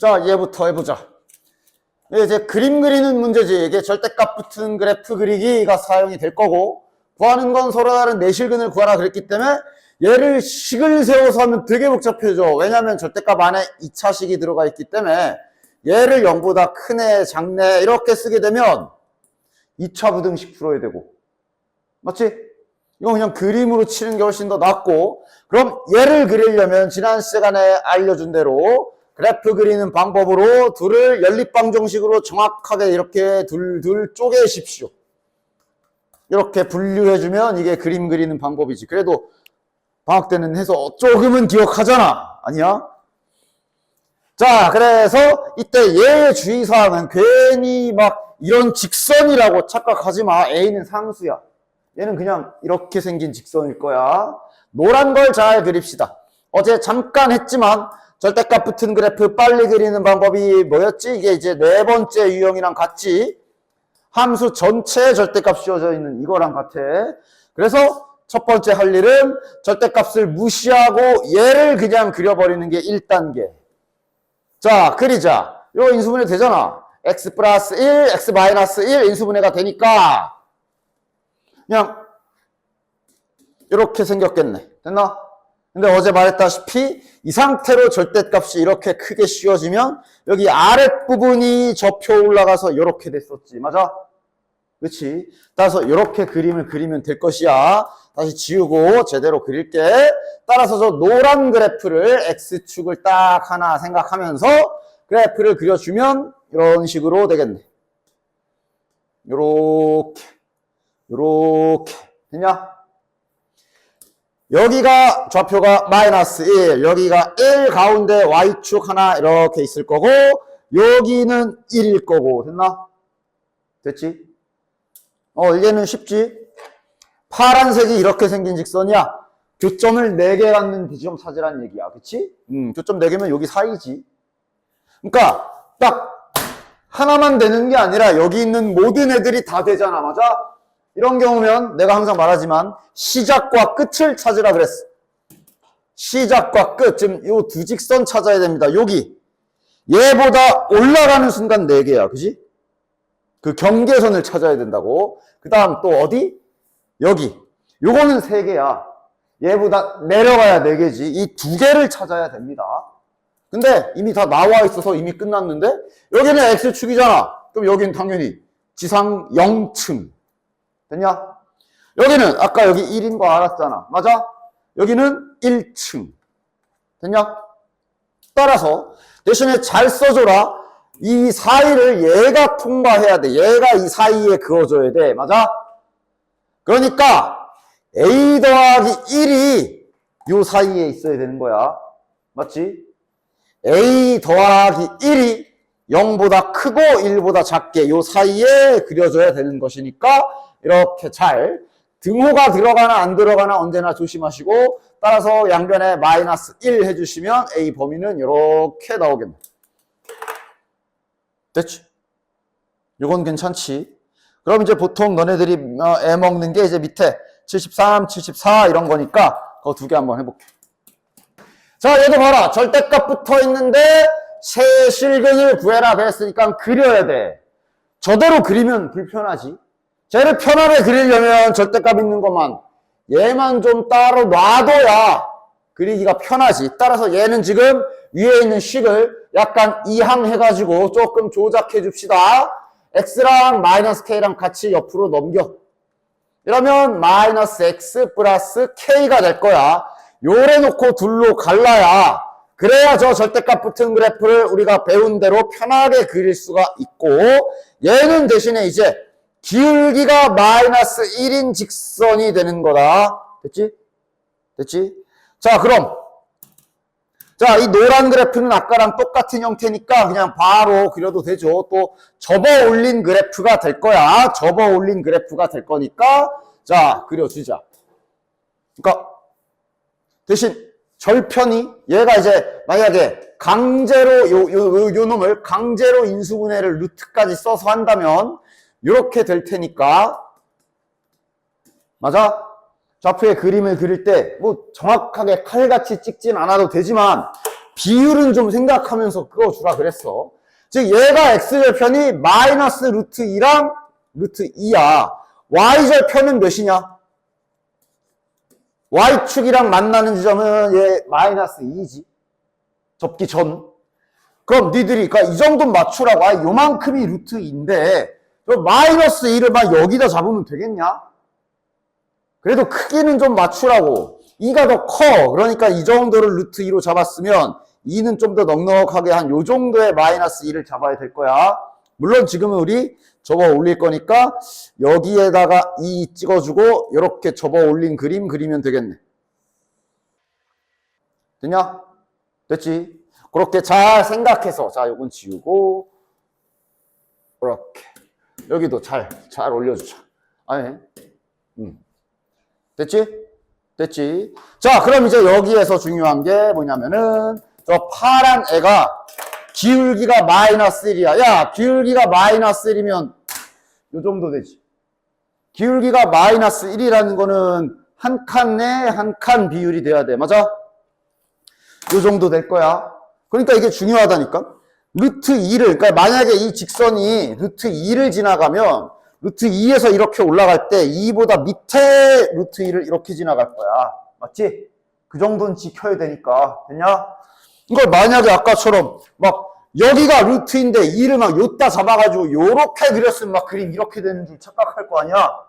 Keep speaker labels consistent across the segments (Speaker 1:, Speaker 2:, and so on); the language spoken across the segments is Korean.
Speaker 1: 자, 얘부터 해보자. 이제 그림 그리는 문제지. 이게 절대값 붙은 그래프 그리기가 사용이 될 거고, 구하는 건 서로 다른 내실근을 구하라 그랬기 때문에 얘를 식을 세워서 하면 되게 복잡해져. 왜냐면 절대값 안에 2차식이 들어가 있기 때문에 얘를 0보다 큰 애, 작네 이렇게 쓰게 되면 2차 부등식 풀어야 되고, 맞지? 이거 그냥 그림으로 치는 게 훨씬 더 낫고, 그럼 얘를 그리려면 지난 시간에 알려준 대로 그래프 그리는 방법으로 둘을 연립방정식으로 정확하게 이렇게 둘 쪼개십시오. 이렇게 분류해주면 이게 그림 그리는 방법이지. 그래도 방학 때는 해서 조금은 기억하잖아. 아니야? 자, 그래서 이때 얘의 주의사항은 괜히 막 이런 직선이라고 착각하지 마. A는 상수야. 얘는 그냥 이렇게 생긴 직선일 거야. 노란 걸 잘 그립시다. 어제 잠깐 했지만 절대값 붙은 그래프 빨리 그리는 방법이 뭐였지? 이게 이제 네 번째 유형이랑 같이 함수 전체에 절대값 씌워져 있는 이거랑 같아. 그래서 첫 번째 할 일은 절대값을 무시하고 얘를 그냥 그려버리는 게 1단계. 자, 그리자. 이거 인수분해 되잖아. x 플러스 1, x 마이너스 1 인수분해가 되니까 그냥 이렇게 생겼겠네. 됐나? 근데 어제 말했다시피 이 상태로 절대값이 이렇게 크게 씌워지면 여기 아랫부분이 접혀 올라가서 이렇게 됐었지. 맞아? 그렇지? 따라서 이렇게 그림을 그리면 될 것이야. 다시 지우고 제대로 그릴게. 따라서 저 노란 그래프를 X축을 딱 하나 생각하면서 그래프를 그려주면 이런 식으로 되겠네. 요렇게 됐냐? 여기가 좌표가 마이너스 1, 여기가 1 가운데 Y축 하나 이렇게 있을 거고, 여기는 1일 거고, 됐나? 됐지? 이게는 쉽지? 파란색이 이렇게 생긴 직선이야. 교점을 4개 갖는 지점 찾으란 얘기야. 그치? 교점 4개면 여기 사이지. 그러니까 딱 하나만 되는 게 아니라 여기 있는 모든 애들이 다 되잖아. 맞아? 이런 경우면 내가 항상 말하지만 시작과 끝을 찾으라 그랬어. 시작과 끝, 지금 요 두 직선 찾아야 됩니다. 여기 얘보다 올라가는 순간 4개야. 그지? 그 경계선을 찾아야 된다고. 그 다음 또 어디? 여기. 요거는 3개야. 얘보다 내려가야 4개지. 이 2개를 찾아야 됩니다. 근데 이미 다 나와 있어서 이미 끝났는데 여기는 X축이잖아. 그럼 여기는 당연히 지상 0층. 됐냐? 여기는 아까 여기 1인 거 알았잖아. 맞아? 여기는 1층. 됐냐? 따라서 대신에 잘 써줘라. 이 사이를 얘가 통과해야 돼. 얘가 이 사이에 그어줘야 돼. 맞아? 그러니까 A 더하기 1이 요 사이에 있어야 되는 거야. 맞지? A 더하기 1이 0보다 크고 1보다 작게 요 사이에 그려줘야 되는 것이니까 이렇게 잘 등호가 들어가나 안 들어가나 언제나 조심하시고, 따라서 양변에 마이너스 1 해주시면 A 범위는 이렇게 나오겠네. 됐지? 이건 괜찮지? 그럼 이제 보통 너네들이 애먹는 게 이제 밑에 73, 74 이런 거니까 그거 2개 한번 해볼게. 자, 얘도 봐라. 절대값 붙어 있는데 세실근을 구해라 그랬으니까 그려야 돼. 저대로 그리면 불편하지. 쟤를 편하게 그리려면 절대값 있는 것만 얘만 좀 따로 놔둬야 그리기가 편하지. 따라서 얘는 지금 위에 있는 식을 약간 이항해가지고 조금 조작해 줍시다. x랑 마이너스 k랑 같이 옆으로 넘겨. 이러면 마이너스 x 플러스 k가 될 거야. 요래 놓고 둘로 갈라야, 그래야 저 절대값 붙은 그래프를 우리가 배운 대로 편하게 그릴 수가 있고, 얘는 대신에 이제 기울기가 마이너스 1인 직선이 되는 거다. 됐지? 됐지? 자, 그럼 자, 이 노란 그래프는 아까랑 똑같은 형태니까 그냥 바로 그려도 되죠. 또 접어 올린 그래프가 될 거야. 접어 올린 그래프가 될 거니까 자, 그려주자. 그러니까 대신 절편이 얘가 이제 만약에 강제로 요 놈을 강제로 인수분해를 루트까지 써서 한다면 이렇게 될 테니까, 맞아? 좌표에 그림을 그릴 때 뭐 정확하게 칼같이 찍진 않아도 되지만 비율은 좀 생각하면서 그어주라 그랬어. 즉 얘가 x절편이 마이너스 루트 2랑 루트 2야. y절편은 몇이냐? y축이랑 만나는 지점은 얘 마이너스 2지. 접기 전. 그럼 니들이 그러니까 이 정도 맞추라고. 아, 요만큼이 루트 2인데 마이너스 2를 막 여기다 잡으면 되겠냐? 그래도 크기는 좀 맞추라고. 2가 더 커. 그러니까 이 정도를 루트 2로 잡았으면 2는 좀 더 넉넉하게 한 요 정도의 마이너스 2를 잡아야 될 거야. 물론 지금은 우리 접어 올릴 거니까 여기에다가 2 찍어주고 이렇게 접어 올린 그림 그리면 되겠네. 됐냐? 됐지? 그렇게 잘 생각해서 자 요건 지우고 이렇게 여기도 잘 올려주자. 아니, 됐지? 됐지? 자, 그럼 이제 여기에서 중요한 게 뭐냐면은 저 파란 애가 기울기가 마이너스 1이야. 야, 기울기가 마이너스 1이면 요 정도 되지. 기울기가 마이너스 1이라는 거는 한 칸 내 한 칸 비율이 돼야 돼. 맞아? 요 정도 될 거야. 그러니까 이게 중요하다니까. 루트 2를, 그러니까 만약에 이 직선이 루트 2를 지나가면 루트 2에서 이렇게 올라갈 때 2보다 밑에 루트 2를 이렇게 지나갈 거야. 맞지? 그 정도는 지켜야 되니까. 됐냐? 이걸 만약에 아까처럼 막 여기가 루트인데 2를 막 요따 잡아가지고 요렇게 그렸으면 막 그림 이렇게 되는 줄 착각할 거 아니야?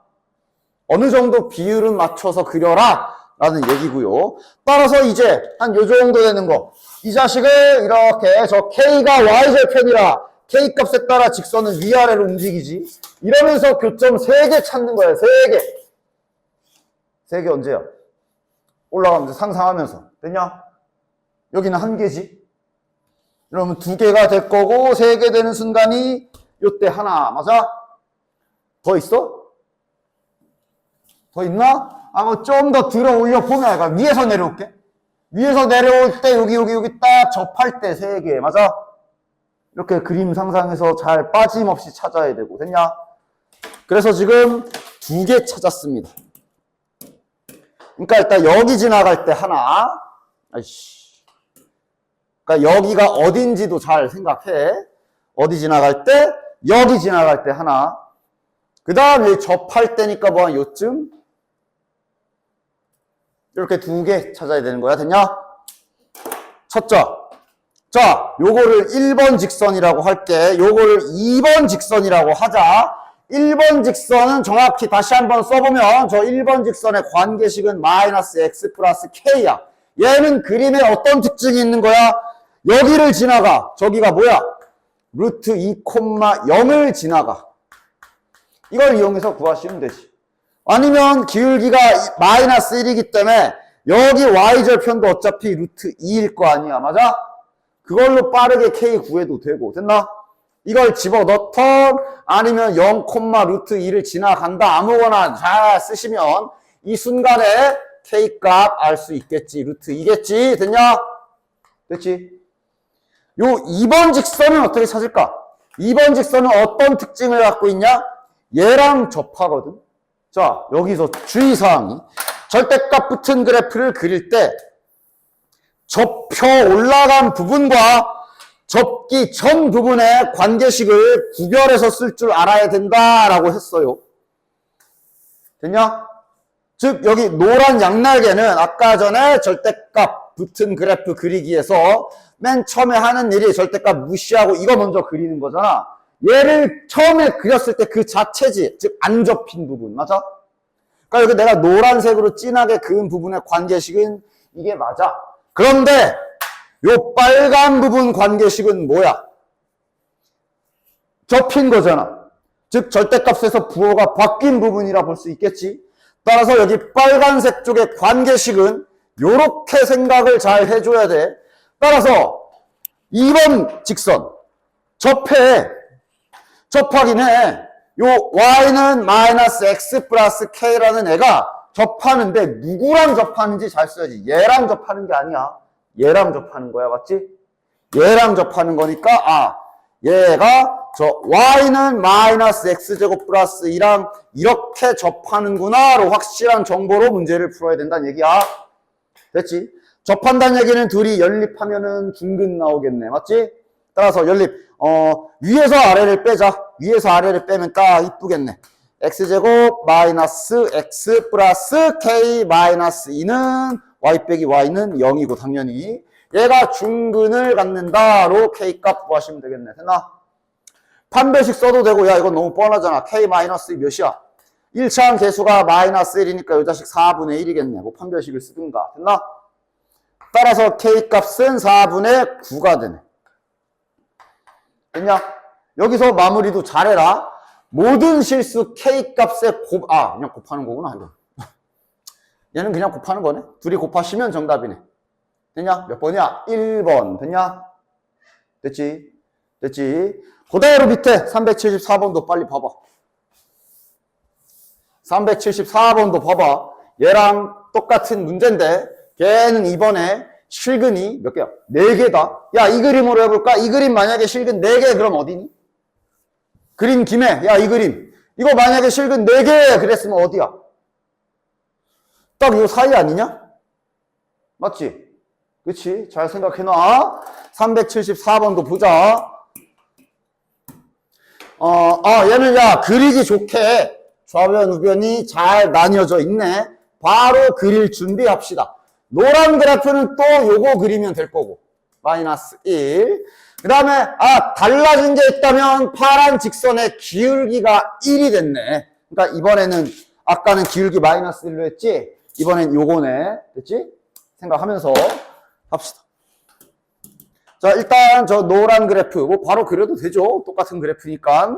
Speaker 1: 어느 정도 비율은 맞춰서 그려라 라는 얘기고요. 따라서 이제 한 요 정도 되는 거. 이 자식을 이렇게 저 K가 Y절편이라 K 값에 따라 직선은 위아래로 움직이지. 이러면서 교점 3개 찾는 거야. 3개. 3개 언제야? 올라가면서 상상하면서. 됐냐? 여기는 1개지. 그러면 2개가 될 거고 3개 되는 순간이 요때 하나. 맞아? 더 있어? 더 있나? 뭐 좀 더 들어 올려 보면 그러니까 위에서 내려올게. 위에서 내려올 때 여기 딱 접할 때 3개. 맞아? 이렇게 그림 상상해서 잘 빠짐없이 찾아야 되고. 됐냐? 그래서 지금 2개 찾았습니다. 그러니까 일단 여기 지나갈 때 하나. 아이씨. 그러니까 여기가 어딘지도 잘 생각해. 어디 지나갈 때? 여기 지나갈 때 하나. 그 다음에 접할 때니까 뭐 한 요쯤? 이렇게 2개 찾아야 되는 거야. 됐냐? 찾자. 자, 요거를 1번 직선이라고 할게. 요거를 2번 직선이라고 하자. 1번 직선은 정확히 다시 한번 써보면 저 1번 직선의 관계식은 마이너스 x 플러스 k야. 얘는 그림에 어떤 특징이 있는 거야? 여기를 지나가. 저기가 뭐야? 루트 2,0을 지나가. 이걸 이용해서 구하시면 되지. 아니면 기울기가 마이너스 1이기 때문에 여기 y절편도 어차피 루트 2일 거 아니야. 맞아? 그걸로 빠르게 k 구해도 되고. 됐나? 이걸 집어넣던 아니면 0, 루트 2를 지나간다. 아무거나 잘 쓰시면 이 순간에 k 값 알 수 있겠지. 루트 2겠지. 됐냐? 됐지? 요 2번 직선은 어떻게 찾을까? 2번 직선은 어떤 특징을 갖고 있냐? 얘랑 접하거든. 자, 여기서 주의사항이 절대값 붙은 그래프를 그릴 때 접혀 올라간 부분과 접기 전 부분의 관계식을 구별해서 쓸 줄 알아야 된다라고 했어요. 됐냐? 즉 여기 노란 양날개는 아까 전에 절대값 붙은 그래프 그리기에서 맨 처음에 하는 일이 절대값 무시하고 이거 먼저 그리는 거잖아. 얘를 처음에 그렸을 때 그 자체지. 즉 안 접힌 부분. 맞아? 그러니까 여기 내가 노란색으로 진하게 그은 부분의 관계식은 이게 맞아. 그런데 요 빨간 부분 관계식은 뭐야? 접힌 거잖아. 즉 절대값에서 부호가 바뀐 부분이라 볼 수 있겠지. 따라서 여기 빨간색 쪽의 관계식은 요렇게 생각을 잘 해줘야 돼. 따라서 2번 직선 접하긴 해. 요 y는 마이너스 x 플러스 k라는 애가 접하는데 누구랑 접하는지 잘 써야지. 얘랑 접하는 게 아니야. 얘랑 접하는 거야. 맞지? 얘랑 접하는 거니까 얘가 저 y는 마이너스 x제곱 플러스 2랑 이렇게 접하는구나로 확실한 정보로 문제를 풀어야 된다는 얘기야. 됐지? 접한다는 얘기는 둘이 연립하면은 중근 나오겠네. 맞지? 따라서 연립. 위에서 아래를 빼자. 위에서 아래를 빼면 딱 이쁘겠네. x제곱 마이너스 x 플러스 k 마이너스 2는 y 빼기 y는 0이고 당연히 얘가 중근을 갖는다로 k 값 구하시면 되겠네. 됐나? 판별식 써도 되고 야 이건 너무 뻔하잖아. k 마이너스 몇이야? 1차항 개수가 마이너스 1이니까 이 자식 4분의 1이겠네. 뭐 판별식을 쓰든가. 됐나? 따라서 k 값은 4분의 9가 되네. 됐냐? 여기서 마무리도 잘해라. 모든 실수 k 값에 그냥 곱하는 거구나. 이거. 얘는 그냥 곱하는 거네. 둘이 곱하시면 정답이네. 됐냐? 몇 번이야? 1번. 됐냐? 됐지? 됐지? 그대로 밑에 374번도 빨리 봐봐. 374번도 봐봐. 얘랑 똑같은 문제인데 걔는 이번에 실근이 몇 개야? 4개다. 야, 이 그림으로 해볼까? 이 그림 만약에 실근 4개 그럼 어디니? 그린 김에 야, 이 그림 이거 만약에 실근 4개 그랬으면 어디야? 딱 이 사이 아니냐? 맞지? 그치? 잘 생각해놔. 374번도 보자. 얘는 야, 그리기 좋게 좌변, 우변이 잘 나뉘어져 있네. 바로 그릴 준비합시다. 노란 그래프는 또 요거 그리면 될 거고. 마이너스 1. 그 다음에, 달라진 게 있다면 파란 직선의 기울기가 1이 됐네. 그러니까 이번에는, 아까는 기울기 마이너스 1로 했지? 이번엔 요거네. 됐지? 생각하면서 합시다. 자, 일단 저 노란 그래프, 뭐 바로 그려도 되죠. 똑같은 그래프니까.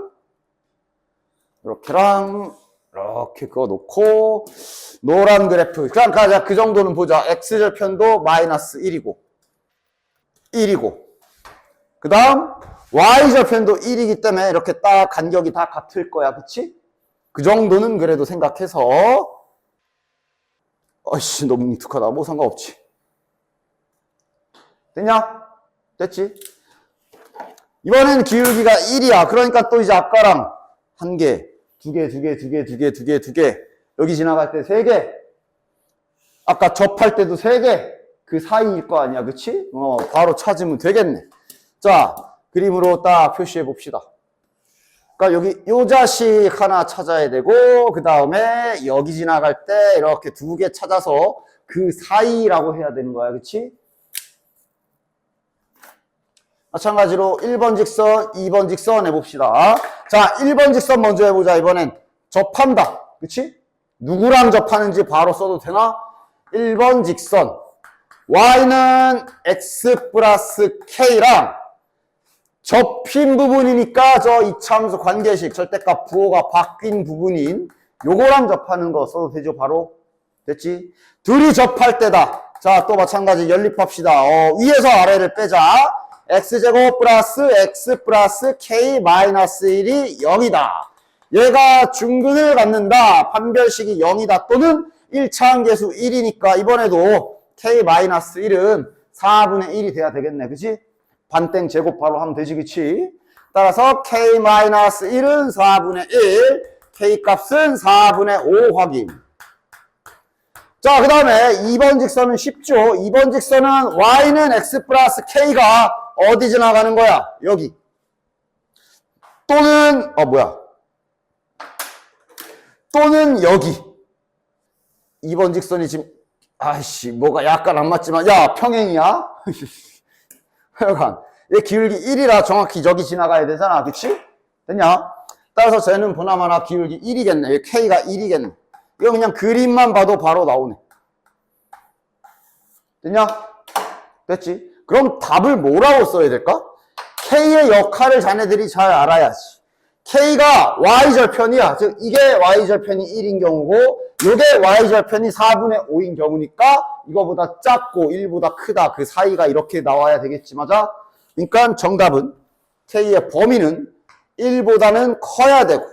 Speaker 1: 이렇게랑, 이렇게 그거 놓고, 노란 그래프. 그냥 가자. 그 정도는 보자. x절편도 마이너스 1이고, 1이고. 그 다음, y절편도 1이기 때문에 이렇게 딱 간격이 다 같을 거야. 그치? 그 정도는 그래도 생각해서, 아이씨, 너무 뭉툭하다. 뭐 상관없지. 됐냐? 됐지? 이번엔 기울기가 1이야. 그러니까 또 이제 아까랑 1개, 2개, 2개, 2개, 2개, 2개, 2개. 여기 지나갈 때 3개. 아까 접할 때도 3개. 그 사이일 거 아니야. 그치? 바로 찾으면 되겠네. 자, 그림으로 딱 표시해 봅시다. 그러니까 여기 요 자식 하나 찾아야 되고, 그 다음에 여기 지나갈 때 이렇게 2개 찾아서 그 사이라고 해야 되는 거야. 그치? 마찬가지로 1번 직선, 2번 직선 해봅시다. 자, 1번 직선 먼저 해보자. 이번엔 접한다. 그치? 누구랑 접하는지 바로 써도 되나? 1번 직선. y는 x 플러스 k랑 접힌 부분이니까 저 이차함수 관계식 절대값 부호가 바뀐 부분인 요거랑 접하는 거 써도 되죠. 바로. 됐지? 둘이 접할 때다. 자, 또 마찬가지 연립합시다. 위에서 아래를 빼자. x제곱 플러스 x 플러스 k 마이너스 1이 0이다. 얘가 중근을 갖는다. 판별식이 0이다. 또는 1차항 계수 1이니까 이번에도 k 마이너스 1은 4분의 1이 돼야 되겠네. 그치? 반땡 제곱 바로 하면 되지. 그치? 따라서 k 마이너스 1은 4분의 1, k 값은 4분의 5 확인. 자, 그 다음에 2번 직선은 쉽죠. 2번 직선은 y는 x 플러스 k가 어디 지나가는 거야? 여기. 또는 또는 여기. 2번 직선이 지금 아이씨 뭐가 약간 안 맞지만 야 평행이야? 하여간 얘 기울기 1이라 정확히 저기 지나가야 되잖아. 그치? 됐냐? 따라서 쟤는 보나마나 기울기 1이겠네. 얘 k가 1이겠네. 이거 그냥 그림만 봐도 바로 나오네. 됐냐? 됐지? 그럼 답을 뭐라고 써야 될까? K의 역할을 자네들이 잘 알아야지. K가 Y절편이야. 즉 이게 Y절편이 1인 경우고 이게 Y절편이 4분의 5인 경우니까 이거보다 작고 1보다 크다. 그 사이가 이렇게 나와야 되겠지. 맞아? 그러니까 정답은 K의 범위는 1보다는 커야 되고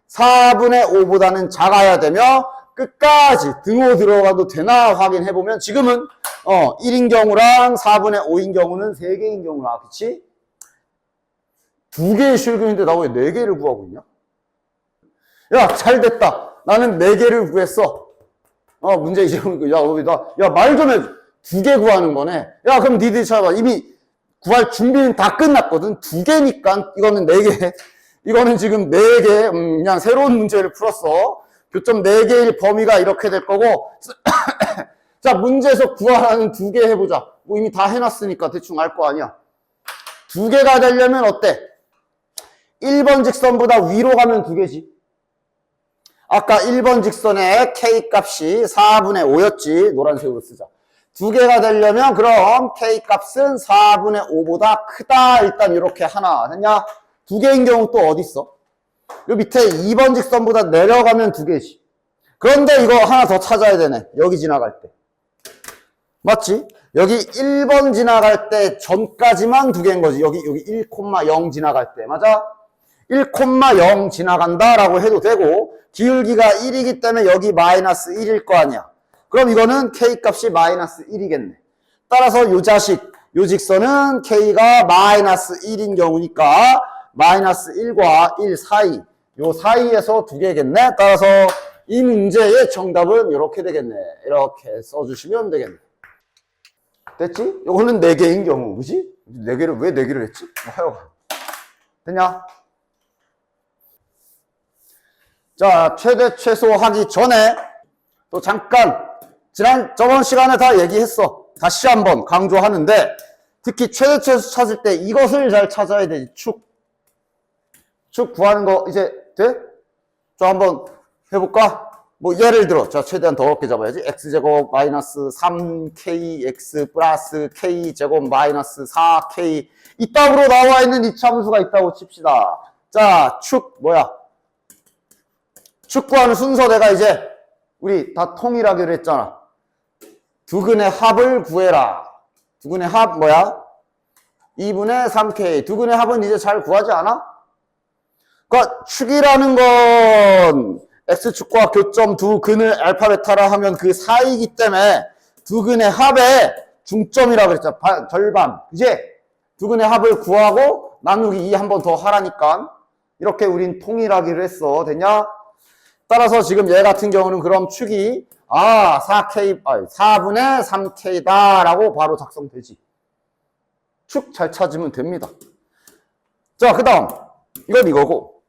Speaker 1: 4분의 5보다는 작아야 되며 끝까지 등호 들어가도 되나 확인해보면 지금은 1인 경우랑 4분의 5인 경우는 3개인 경우라. 그치? 2개의 실근인데 나 왜 4개를 구하고 있냐? 야, 잘 됐다. 나는 4개를 구했어. 문제 이제 야, 말 좀 해줘. 두 개 구하는 거네. 야, 그럼 니들이 찾아봐. 이미 구할 준비는 다 끝났거든. 두 개니까 이거는 네 개. 이거는 지금 네 개. 그냥 새로운 문제를 풀었어. 교점 네 개의 범위가 이렇게 될 거고. 자, 문제에서 구하라는 두 개 해보자. 뭐 이미 다 해놨으니까 대충 알 거 아니야. 두 개가 되려면 어때? 1번 직선보다 위로 가면 두 개지. 아까 1번 직선의 K 값이 4분의 5였지. 노란색으로 쓰자. 두 개가 되려면 그럼 K 값은 4분의 5보다 크다. 일단 이렇게 하나 됐냐? 두 개인 경우 또 어디 있어? 요 밑에 2번 직선보다 내려가면 두 개지. 그런데 이거 하나 더 찾아야 되네. 여기 지나갈 때. 맞지? 여기 1번 지나갈 때 전까지만 두 개인 거지. 여기 1,0 지나갈 때. 맞아? 1,0 지나간다라고 해도 되고 기울기가 1이기 때문에 여기 마이너스 1일 거 아니야. 그럼 이거는 K 값이 마이너스 1이겠네. 따라서 요 자식, 요 직선은 K가 마이너스 1인 경우니까 마이너스 1과 1 사이, 요 사이에서 두 개겠네. 따라서 이 문제의 정답은 이렇게 되겠네. 이렇게 써주시면 되겠네. 됐지? 요거는 4개인 경우, 그지? 4개를, 왜 4개를 했지? 하여간. 됐냐? 자, 최대 최소 하기 전에 또 잠깐 저번 시간에 다 얘기했어. 다시 한번 강조하는데 특히 최대 최소 찾을 때 이것을 잘 찾아야 되지. 축 구하는 거 이제 돼? 자, 한번 해볼까? 뭐 예를 들어 자 최대한 더 어렵게 잡아야지. x제곱 마이너스 3kx 플러스 k제곱 마이너스 4k 이 답으로 나와 있는 이차함수가 있다고 칩시다. 자, 축 뭐야? 축 구하는 순서 내가 이제 우리 다 통일하기로 했잖아. 두근의 합을 구해라. 두근의 합 뭐야? 2분의 3k. 두근의 합은 이제 잘 구하지 않아? 그러니까 축이라는 건 x축과 교점 두 근을 알파 베타라 하면 그 사이이기 때문에 두 근의 합의 중점이라고 그랬잖아. 절반. 그지? 두 근의 합을 구하고 나누기 2 한 번 더 하라니까 이렇게 우린 통일하기로 했어. 됐냐? 따라서 지금 얘 같은 경우는 그럼 축이 4분의 3k다 라고 바로 작성되지. 축 잘 찾으면 됩니다. 자, 그 다음 이건 이거고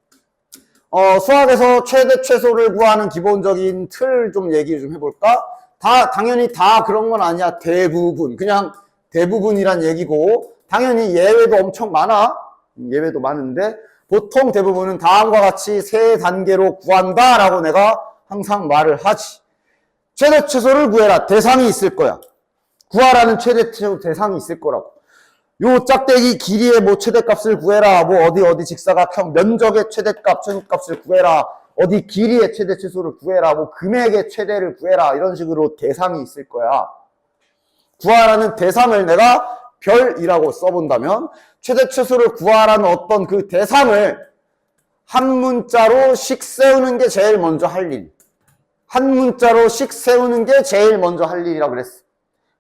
Speaker 1: 수학에서 최대 최소를 구하는 기본적인 틀 좀 얘기 좀 해볼까? 당연히 다 그런 건 아니야. 대부분 그냥 대부분이란 얘기고 당연히 예외도 엄청 많아. 예외도 많은데 보통 대부분은 다음과 같이 세 단계로 구한다 라고 내가 항상 말을 하지. 최대 최소를 구해라. 대상이 있을 거야. 구하라는 최대 최소 대상이 있을 거라고. 요 짝대기 길이의 뭐 최대값을 구해라. 뭐 어디 직사각형 면적의 최대값을 구해라. 어디 길이의 최대 최소를 구해라. 뭐 금액의 최대를 구해라. 이런 식으로 대상이 있을 거야. 구하라는 대상을 내가 별이라고 써본다면 최대 최소를 구하라는 어떤 그 대상을 한 문자로씩 세우는 게 제일 먼저 할 일. 한 문자로씩 세우는 게 제일 먼저 할 일이라고 그랬어.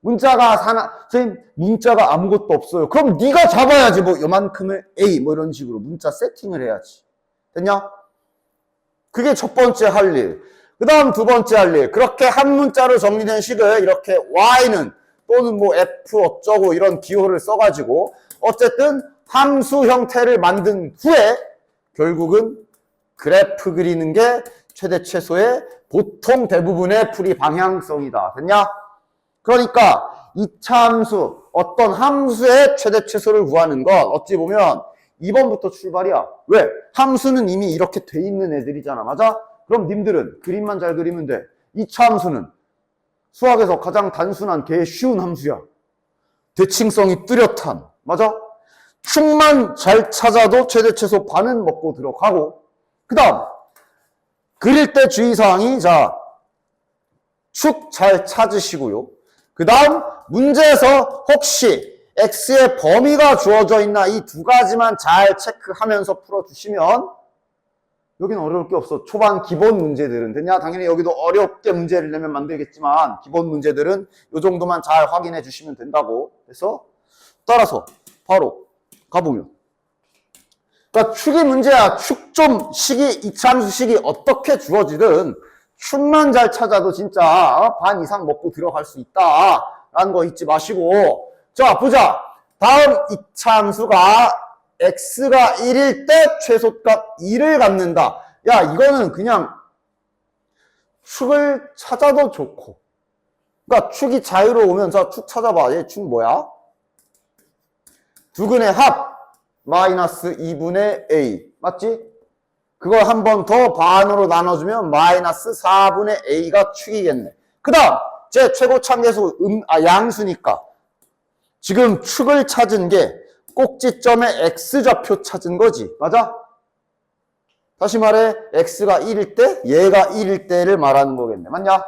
Speaker 1: 선생님, 문자가 아무것도 없어요. 그럼 네가 잡아야지. 뭐 요만큼을 A 뭐 이런 식으로 문자 세팅을 해야지. 됐냐? 그게 첫 번째 할 일. 그 다음 두 번째 할 일. 그렇게 한 문자로 정리된 식을 이렇게 Y는 또는 뭐 F 어쩌고 이런 기호를 써가지고 어쨌든 함수 형태를 만든 후에 결국은 그래프 그리는 게 최대 최소의 보통 대부분의 풀이 방향성이다. 됐냐? 그러니까 2차 함수, 어떤 함수의 최대 최소를 구하는 건 어찌 보면 2번부터 출발이야. 왜? 함수는 이미 이렇게 돼 있는 애들이잖아. 맞아? 그럼 님들은 그림만 잘 그리면 돼. 2차 함수는 수학에서 가장 단순한 개 쉬운 함수야. 대칭성이 뚜렷한. 맞아? 축만 잘 찾아도 최대 최소 반은 먹고 들어가고. 그 다음 그릴 때 주의사항이 자 축 잘 찾으시고요. 그 다음 문제에서 혹시 x의 범위가 주어져 있나 이 두 가지만 잘 체크하면서 풀어주시면 여기는 어려울 게 없어. 초반 기본 문제들은 됐냐? 당연히 여기도 어렵게 문제를 내면 만들겠지만 기본 문제들은 이 정도만 잘 확인해 주시면 된다고. 그래서 따라서 바로 가보면 그러니까 축이 문제야. 축좀 식이 이차함수 식이 어떻게 주어지든 축만 잘 찾아도 진짜 반 이상 먹고 들어갈 수 있다. 라는 거 잊지 마시고. 자, 보자. 다음 이차함수가 x가 1일 때 최소값 2를 갖는다. 야, 이거는 그냥 축을 찾아도 좋고. 그러니까 축이 자유로우면, 자, 축 찾아봐. 얘 축 뭐야? 두근의 합 마이너스 2분의 a. 맞지? 그걸 한 번 더 반으로 나눠주면 마이너스 4분의 a가 축이겠네. 그 다음, 제 최고참계수 양수니까 지금 축을 찾은 게 꼭지점의 x좌표 찾은 거지. 맞아? 다시 말해, x가 1일 때, 얘가 1일 때를 말하는 거겠네. 맞냐?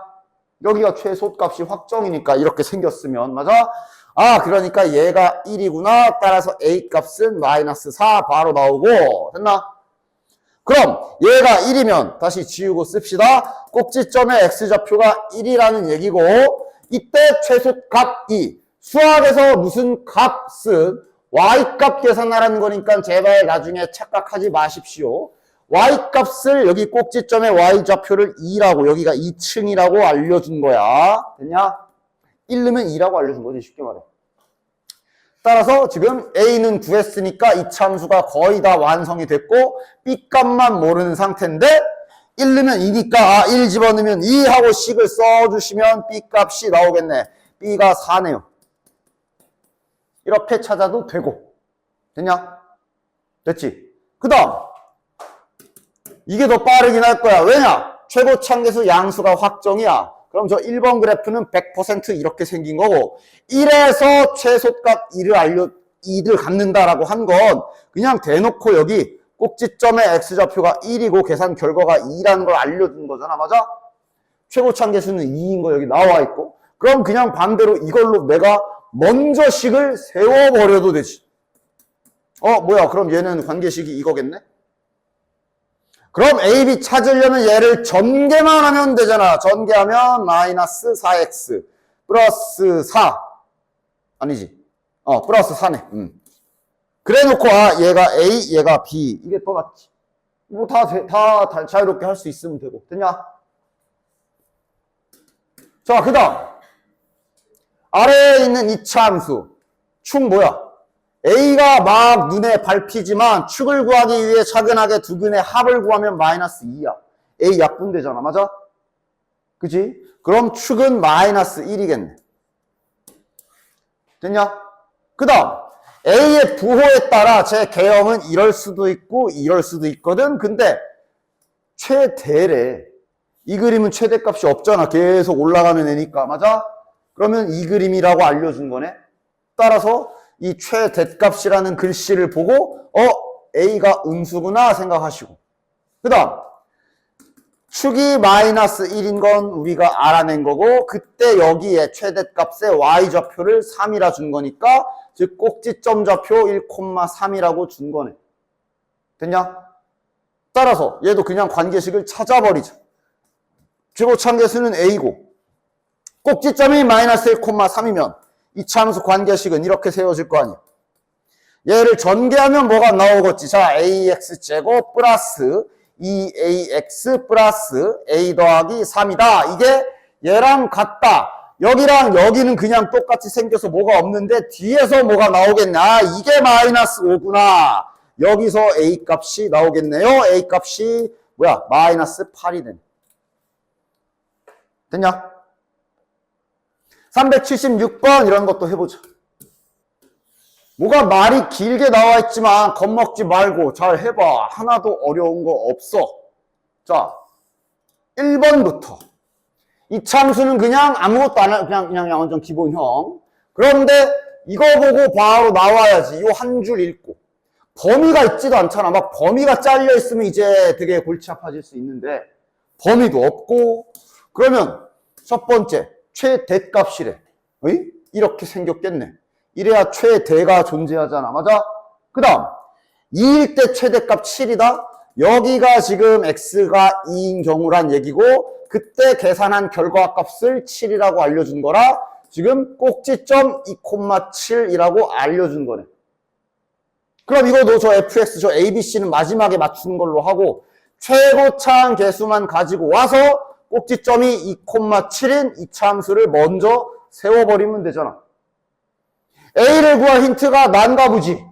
Speaker 1: 여기가 최소값이 확정이니까 이렇게 생겼으면, 맞아? 아, 그러니까 얘가 1이구나. 따라서 a 값은 마이너스 4 바로 나오고, 됐나? 그럼 얘가 1이면 다시 지우고 씁시다. 꼭지점의 x좌표가 1이라는 얘기고, 이때 최소값이 수학에서 무슨 값은 y값 계산하라는 거니까 제발 나중에 착각하지 마십시오. y값을 여기 꼭지점의 y좌표를 2라고, 여기가 2층이라고 알려준 거야. 됐냐? 1 넣으면 2라고 알려준 거지, 쉽게 말해. 따라서 지금 a는 구했으니까 이차함수가 거의 다 완성이 됐고 b값만 모르는 상태인데 1 넣으면 2니까 1 집어넣으면 2 하고 식을 써주시면 b값이 나오겠네. b가 4네요. 이렇게 찾아도 되고. 됐냐? 됐지? 그 다음 이게 더 빠르긴 할 거야. 왜냐? 최고참계수 양수가 확정이야. 그럼 저 1번 그래프는 100% 이렇게 생긴 거고 1에서 최소값 2를 갖는다라고 한 건 그냥 대놓고 여기 꼭지점의 x좌표가 1이고 계산 결과가 2라는 걸 알려준 거잖아. 맞아? 최고참계수는 2인 거 여기 나와 있고 그럼 그냥 반대로 이걸로 내가 먼저 식을 세워버려도 되지. 뭐야? 그럼 얘는 관계식이 이거겠네? 그럼 A, B 찾으려면 얘를 전개만 하면 되잖아. 전개하면 마이너스 4x 플러스 4 아니지. 플러스 4네. 그래 놓고 얘가 A, 얘가 B 이게 더 낫지. 뭐 다 자유롭게 할 수 있으면 되고. 됐냐? 자, 그 다음 아래에 있는 이차함수 축 뭐야? A가 막 눈에 밟히지만 축을 구하기 위해 차근하게 두근의 합을 구하면 마이너스 2야. A 약분되잖아. 맞아? 그치? 그럼 축은 마이너스 1이겠네. 됐냐? 그 다음 A의 부호에 따라 제 개형은 이럴 수도 있고 이럴 수도 있거든. 근데 최대래. 이 그림은 최대값이 없잖아. 계속 올라가면 되니까. 맞아? 그러면 이 그림이라고 알려준 거네. 따라서 이 최대값이라는 글씨를 보고 A가 음수구나 생각하시고 그 다음 축이 마이너스 1인 건 우리가 알아낸 거고 그때 여기에 최대값의 y좌표를 3이라 준 거니까 즉 꼭지점 좌표 1,3이라고 준 거네. 됐냐? 따라서 얘도 그냥 관계식을 찾아버리자. 최고참계수는 A고 꼭지점이 마이너스 1,3이면 이차함수 관계식은 이렇게 세워질 거 아니야. 얘를 전개하면 뭐가 나오겠지? 자, ax제곱 플러스 2ax 플러스 a 더하기 3이다. 이게 얘랑 같다. 여기랑 여기는 그냥 똑같이 생겨서 뭐가 없는데 뒤에서 뭐가 나오겠냐? 이게 마이너스 5구나. 여기서 a 값이 나오겠네요. a 값이 뭐야? 마이너스 8이 되네. 됐냐? 376번 이런 것도 해보자. 뭐가 말이 길게 나와 있지만 겁먹지 말고 잘 해봐. 하나도 어려운 거 없어. 자, 1번부터. 이차함수는 그냥 아무것도 안 하고 그냥 완전 기본형. 그런데 이거 보고 바로 나와야지. 이 한 줄 읽고. 범위가 있지도 않잖아. 막 범위가 잘려 있으면 이제 되게 골치 아파질 수 있는데 범위도 없고 그러면 첫 번째 최대값이래. 이렇게 생겼겠네. 이래야 최대가 존재하잖아. 맞아? 그 다음 2일 때 최대값 7이다. 여기가 지금 x가 2인 경우란 얘기고 그때 계산한 결과값을 7이라고 알려준 거라 지금 꼭지점 2,7이라고 알려준 거네. 그럼 이거도 저 fx, 저 abc는 마지막에 맞추는 걸로 하고 최고차항 계수만 가지고 와서 꼭지점이 2,7인 이차함수를 먼저 세워버리면 되잖아. A를 구할 힌트가 난가 보지.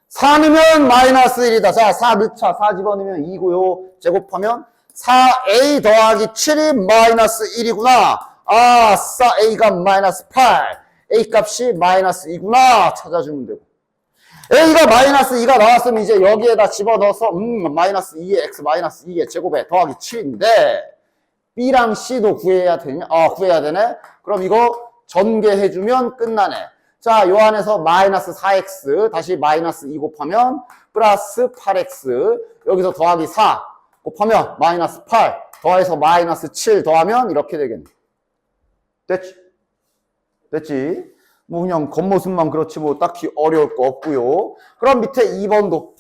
Speaker 1: 4 넣으면 마이너스 1이다. 자, 4 넣자. 4 집어넣으면 2고요. 제곱하면 4A 더하기 7이 마이너스 1이구나. 아싸, A가 마이너스 8. A 값이 마이너스 2구나. 찾아주면 되고. A가 마이너스 2가 나왔으면 이제 여기에다 집어넣어서 마이너스 2의 X 마이너스 2의 제곱에 더하기 7인데 B랑 C도 구해야 되냐? 구해야 되네. 그럼 이거 전개해주면 끝나네. 자, 요 안에서 마이너스 4x 다시 마이너스 2 곱하면 플러스 8x 여기서 더하기 4 곱하면 마이너스 8 더해서 마이너스 7 더하면 이렇게 되겠네. 됐지? 됐지? 뭐 그냥 겉모습만 그렇지 뭐 딱히 어려울 거 없고요. 그럼 밑에 2번도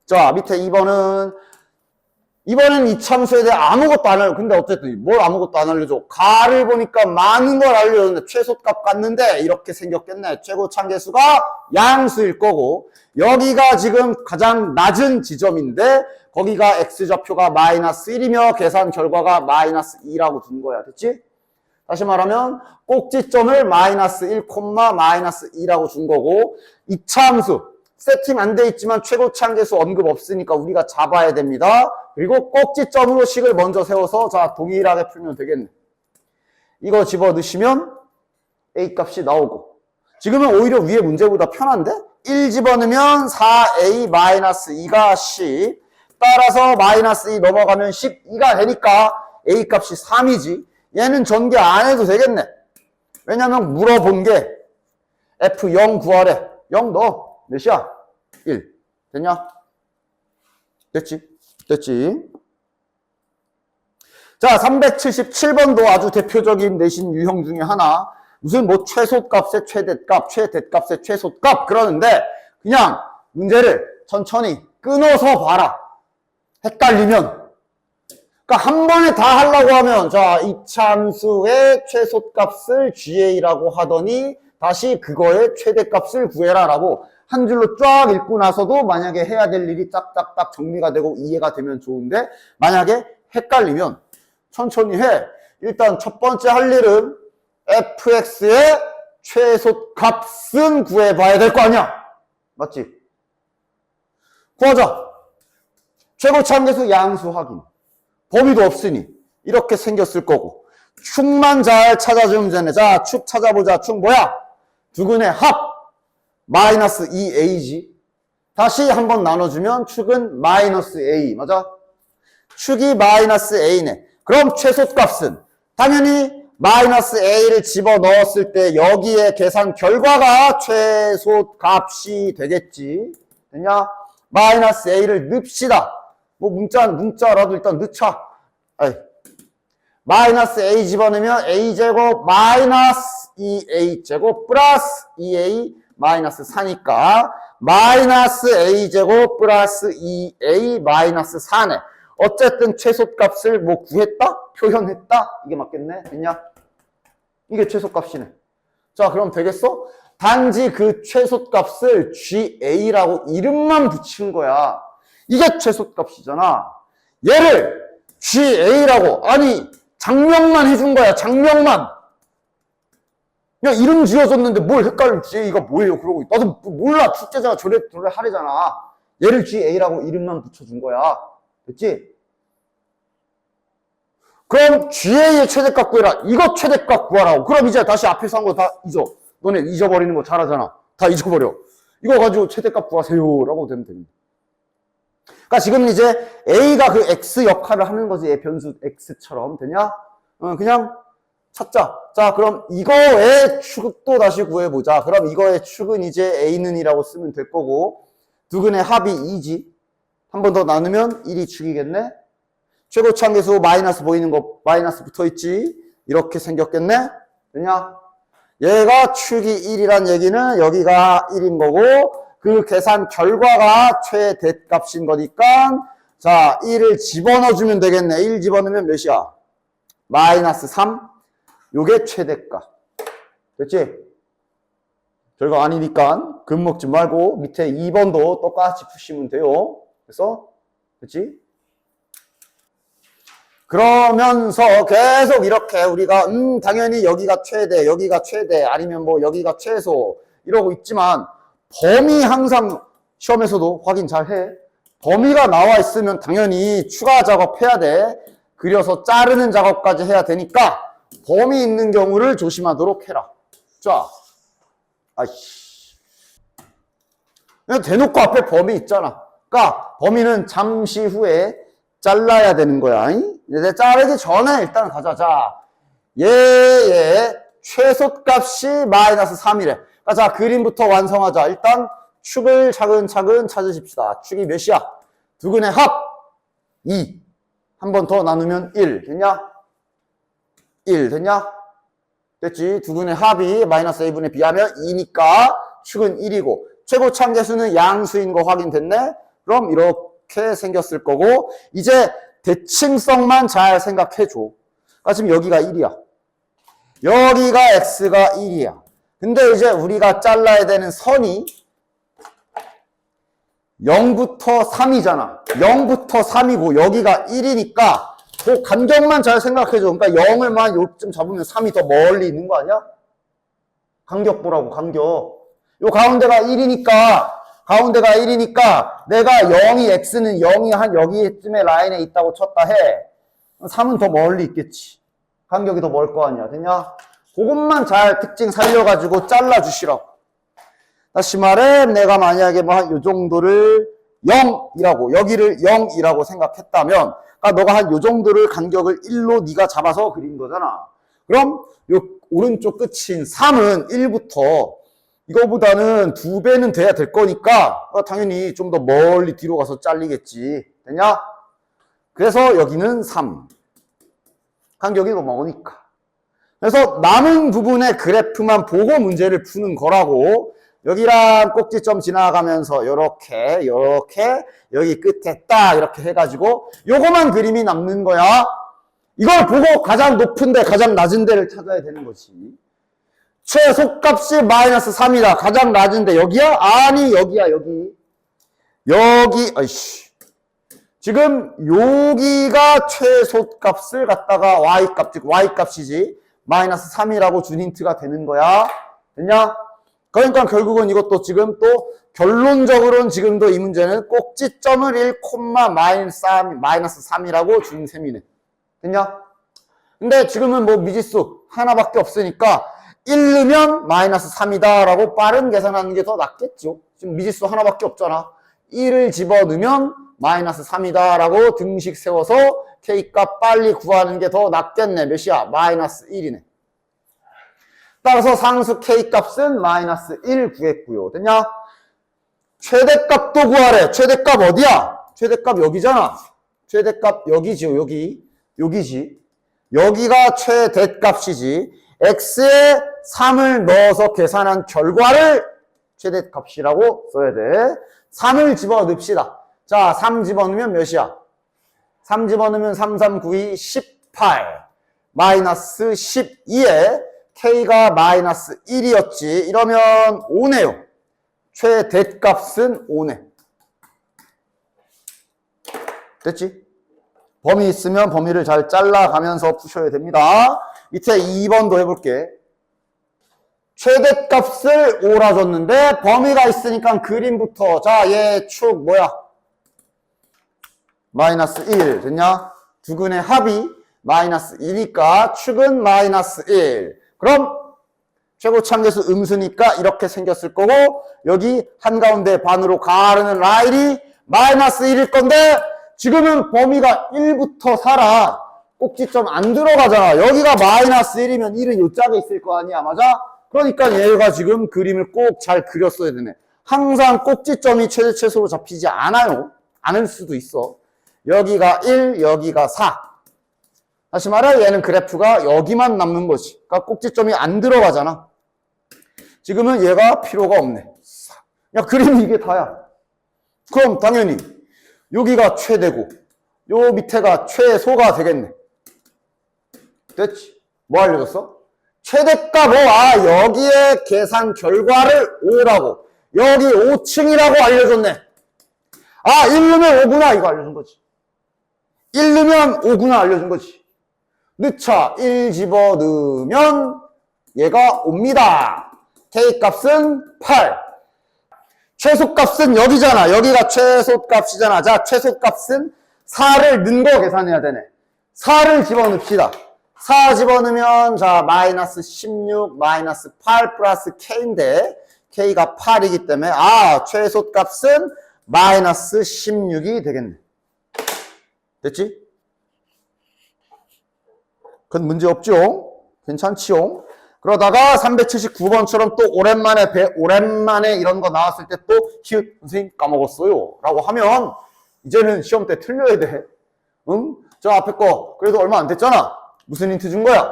Speaker 1: 자, 밑에 2번은 이번엔 이 참수에 대해 아무것도 안 알려. 근데 어쨌든 뭘 아무것도 안 알려줘. 가를 보니까 많은 걸 알려줬는데 최소값 같는데 이렇게 생겼겠네. 최고 참계수가 양수일 거고 여기가 지금 가장 낮은 지점인데 거기가 x좌표가 마이너스 1이며 계산 결과가 마이너스 2라고 둔 거야. 됐지? 다시 말하면 꼭지점을 마이너스 1, 마이너스 2라고 준 거고 이 참수 세팅 안 돼 있지만 최고 참계수 언급 없으니까 우리가 잡아야 됩니다. 그리고 꼭지점으로 식을 먼저 세워서 자 동일하게 풀면 되겠네. 이거 집어넣으시면 A 값이 나오고 지금은 오히려 위에 문제보다 편한데 1 집어넣으면 4A-2가 10 따라서 마이너스 2 넘어가면 12가 되니까 A 값이 3이지 얘는 전개 안 해도 되겠네. 왜냐면 물어본 게 F0 구하래. 0 넣어. 몇이야? 1. 됐냐? 됐지? 됐지? 자, 377번도 아주 대표적인 내신 유형 중에 하나. 무슨 뭐 최소값의 최대값, 최대값의 최소값 그러는데 그냥 문제를 천천히 끊어서 봐라. 헷갈리면. 그러니까 한 번에 다 하려고 하면 자, 이 참수의 최소값을 GA라고 하더니 다시 그거의 최대값을 구해라라고 한 줄로 쫙 읽고 나서도 만약에 해야 될 일이 딱딱딱 정리가 되고 이해가 되면 좋은데 만약에 헷갈리면 천천히 해. 일단 첫 번째 할 일은 fx의 최소값은 구해봐야 될 거 아니야. 맞지? 구하자. 최고참계수 양수 확인. 범위도 없으니 이렇게 생겼을 거고 축만 잘 찾아주면 되네. 자, 축 찾아보자. 축 뭐야? 두근의 합. 마이너스 2a지. 다시 한번 나눠주면 축은 마이너스 a. 맞아? 축이 마이너스 a네. 그럼 최소값은 당연히 마이너스 a를 집어넣었을 때 여기에 계산 결과가 최소값이 되겠지. 됐냐? 마이너스 a를 넣읍시다. 뭐 문자라도 일단 넣자. 마이너스 a 집어넣으면 a제곱 마이너스 2a제곱 플러스 2a 마이너스 4니까 마이너스 a제곱 플러스 2a 마이너스 4네. 어쨌든 최소값을 뭐 구했다? 표현했다? 이게 맞겠네? 됐냐? 이게 최소값이네. 자, 그럼 되겠어? 단지 그 최소값을 GA라고 이름만 붙인 거야. 이게 최소값이잖아. 얘를 GA라고 아니 장명만 해준 거야. 장명만. 야, 이름 지어줬는데 뭘 헷갈릴지 GA가 뭐예요? 그러고 나도 몰라. 출제자가 저래 하래잖아. 얘를 GA라고 이름만 붙여준 거야. 됐지? 그럼 GA의 최대값 구해라. 이거 최대값 구하라고. 그럼 이제 다시 앞에서 한 거 다 잊어. 너네 잊어버리는 거 잘하잖아. 다 잊어버려. 이거 가지고 최대값 구하세요. 라고 되면 됩니다. 그러니까 지금 이제 A가 그 X 역할을 하는 거지. 얘 변수 X처럼. 되냐? 그냥 찾자. 자, 그럼 이거의 축도 다시 구해보자. 그럼 이거의 축은 이제 A는 이라고 쓰면 될 거고 두근의 합이 2지. 한 번 더 나누면 1이 축이겠네. 최고참계수 마이너스 보이는 거 마이너스 붙어있지. 이렇게 생겼겠네. 되냐? 얘가 축이 1이란 얘기는 여기가 1인 거고 그 계산 결과가 최대값인 거니까 자 1을 집어넣어주면 되겠네. 1 집어넣으면 몇이야? 마이너스 3. 요게 최대값. 됐지? 별거 아니니까 금 먹지 말고 밑에 2번도 똑같이 푸시면 돼요. 그래서 됐지? 그러면서 계속 이렇게 우리가 당연히 여기가 최대, 여기가 최대, 아니면 뭐 여기가 최소 이러고 있지만 범위 항상 시험에서도 확인 잘 해. 범위가 나와 있으면 당연히 추가 작업해야 돼. 그려서 자르는 작업까지 해야 되니까 범위 있는 경우를 조심하도록 해라. 자, 아이씨. 그냥 대놓고 앞에 범위 있잖아. 그러니까 범위는 잠시 후에 잘라야 되는 거야. 이제 자르기 전에 일단 가자. 자, 얘의 최소값이 마이너스 3이래. 그러니까 자, 그림부터 완성하자. 일단 축을 차근차근 찾으십시다. 축이 몇이야? 두근의 합 2. 한 번 더 나누면 1. 됐냐? 1 됐냐? 됐지? 두근의 합이 마이너스 a분의 b하면 2니까 축은 1이고 최고 참계수는 양수인 거 확인됐네? 그럼 이렇게 생겼을 거고 이제 대칭성만 잘 생각해줘. 그러니까 지금 여기가 1이야. 여기가 x가 1이야. 근데 이제 우리가 잘라야 되는 선이 0부터 3이잖아. 0부터 3이고 여기가 1이니까 그 간격만 잘 생각해줘. 그러니까 0을만 요쯤 잡으면 3이 더 멀리 있는 거 아니야? 간격 보라고, 간격. 요 가운데가 1이니까 내가 0이 x는 0이 한 여기쯤에 라인에 있다고 쳤다 해. 3은 더 멀리 있겠지. 간격이 더 멀 거 아니야. 됐냐? 그것만 잘 특징 살려가지고 잘라주시라고. 다시 말해, 내가 만약에 뭐 한 요 정도를 0이라고, 여기를 0이라고 생각했다면, 그러니까 너가 한 요 정도를 간격을 1로 네가 잡아서 그린 거잖아. 그럼 요 오른쪽 끝인 3은 1부터 이거보다는 2배는 돼야 될 거니까 당연히 좀 더 멀리 뒤로 가서 잘리겠지. 됐냐? 그래서 여기는 3. 간격이 더 멀으니까. 그래서 남은 부분의 그래프만 보고 문제를 푸는 거라고. 여기랑 꼭지점 지나가면서 요렇게 여기 끝에 딱 이렇게 해가지고 요거만 그림이 남는 거야. 이걸 보고 가장 높은데 가장 낮은 데를 찾아야 되는 거지. 최소값이 마이너스 3이다. 가장 낮은데 여기야? 아니 여기야 여기. 아이씨. 지금 여기가 최소값을 갖다가 y값이지. 마이너스 3이라고 준 힌트가 되는 거야. 됐냐? 그러니까 결국은 이것도 지금 또 결론적으로는 지금도 이 문제는 꼭지점을 1, 마이너스 3이라고 준 셈이네. 됐냐? 근데 지금은 뭐 미지수 하나밖에 없으니까 1 넣으면 마이너스 3이다 라고 빠른 계산하는 게 더 낫겠죠. 지금 미지수 하나밖에 없잖아. 1을 집어넣으면 마이너스 3이다 라고 등식 세워서 K값 빨리 구하는 게 더 낫겠네. 몇이야? 마이너스 1이네. 따라서 상수 K값은 마이너스 1 구했고요. 됐냐? 최대값도 구하래. 최대값 어디야? 최대값 여기잖아. 최대값 여기지. 여기지. 여기가 최대값이지. x에 3을 넣어서 계산한 결과를 최대값이라고 써야 돼. 3을 집어넣읍시다. 자, 3 집어넣으면 몇이야? 3 집어넣으면 3, 3, 9, 2, 18. 마이너스 12에 K가 마이너스 1이었지. 이러면 5네요. 최대값은 5네. 됐지? 범위 있으면 범위를 잘 잘라가면서 푸셔야 됩니다. 밑에 2번도 해볼게. 최대값을 5라 줬는데 범위가 있으니까 그림부터 자, 얘 축 뭐야? 마이너스 1 됐냐? 두근의 합이 마이너스 2니까 축은 마이너스 1. 그럼 최고참계수 음수니까 이렇게 생겼을 거고 여기 한가운데 반으로 가르는 라인이 마이너스 1일 건데 지금은 범위가 1부터 4라 꼭지점 안 들어가잖아. 여기가 마이너스 1이면 1은 요 짝에 있을 거 아니야. 맞아? 그러니까 얘가 지금 그림을 꼭 잘 그렸어야 되네. 항상 꼭지점이 최대 최소로 잡히지 않아요. 않을 수도 있어. 여기가 1, 여기가 4. 다시 말해 얘는 그래프가 여기만 남는 거지. 그러니까 꼭지점이 안 들어가잖아. 지금은 얘가 필요가 없네. 야, 그림이 이게 다야. 그럼 당연히 여기가 최대고 요 밑에가 최소가 되겠네. 됐지? 뭐 알려줬어? 최대값 5. 아, 여기에 계산 결과를 5라고. 여기 5층이라고 알려줬네. 아, 1 넣으면 5구나. 이거 알려준 거지. 1 넣으면 5구나 알려준 거지. 넣자. 1 집어넣으면 얘가 옵니다. K 값은 8. 최소값은 여기잖아. 여기가 최소값이잖아. 자, 최소값은 4를 넣은 거 계산해야 되네. 4를 집어넣읍시다. 4 집어넣으면 자 마이너스 16 마이너스 8 플러스 K인데 K가 8이기 때문에 최소값은 마이너스 16이 되겠네. 됐지? 그건 문제 없죠? 괜찮지요? 그러다가 379번처럼 또 오랜만에 이런 거 나왔을 때 또 히읗 선생님 까먹었어요 라고 하면 이제는 시험 때 틀려야 돼. 응? 저 앞에 거 그래도 얼마 안 됐잖아. 무슨 힌트 준 거야?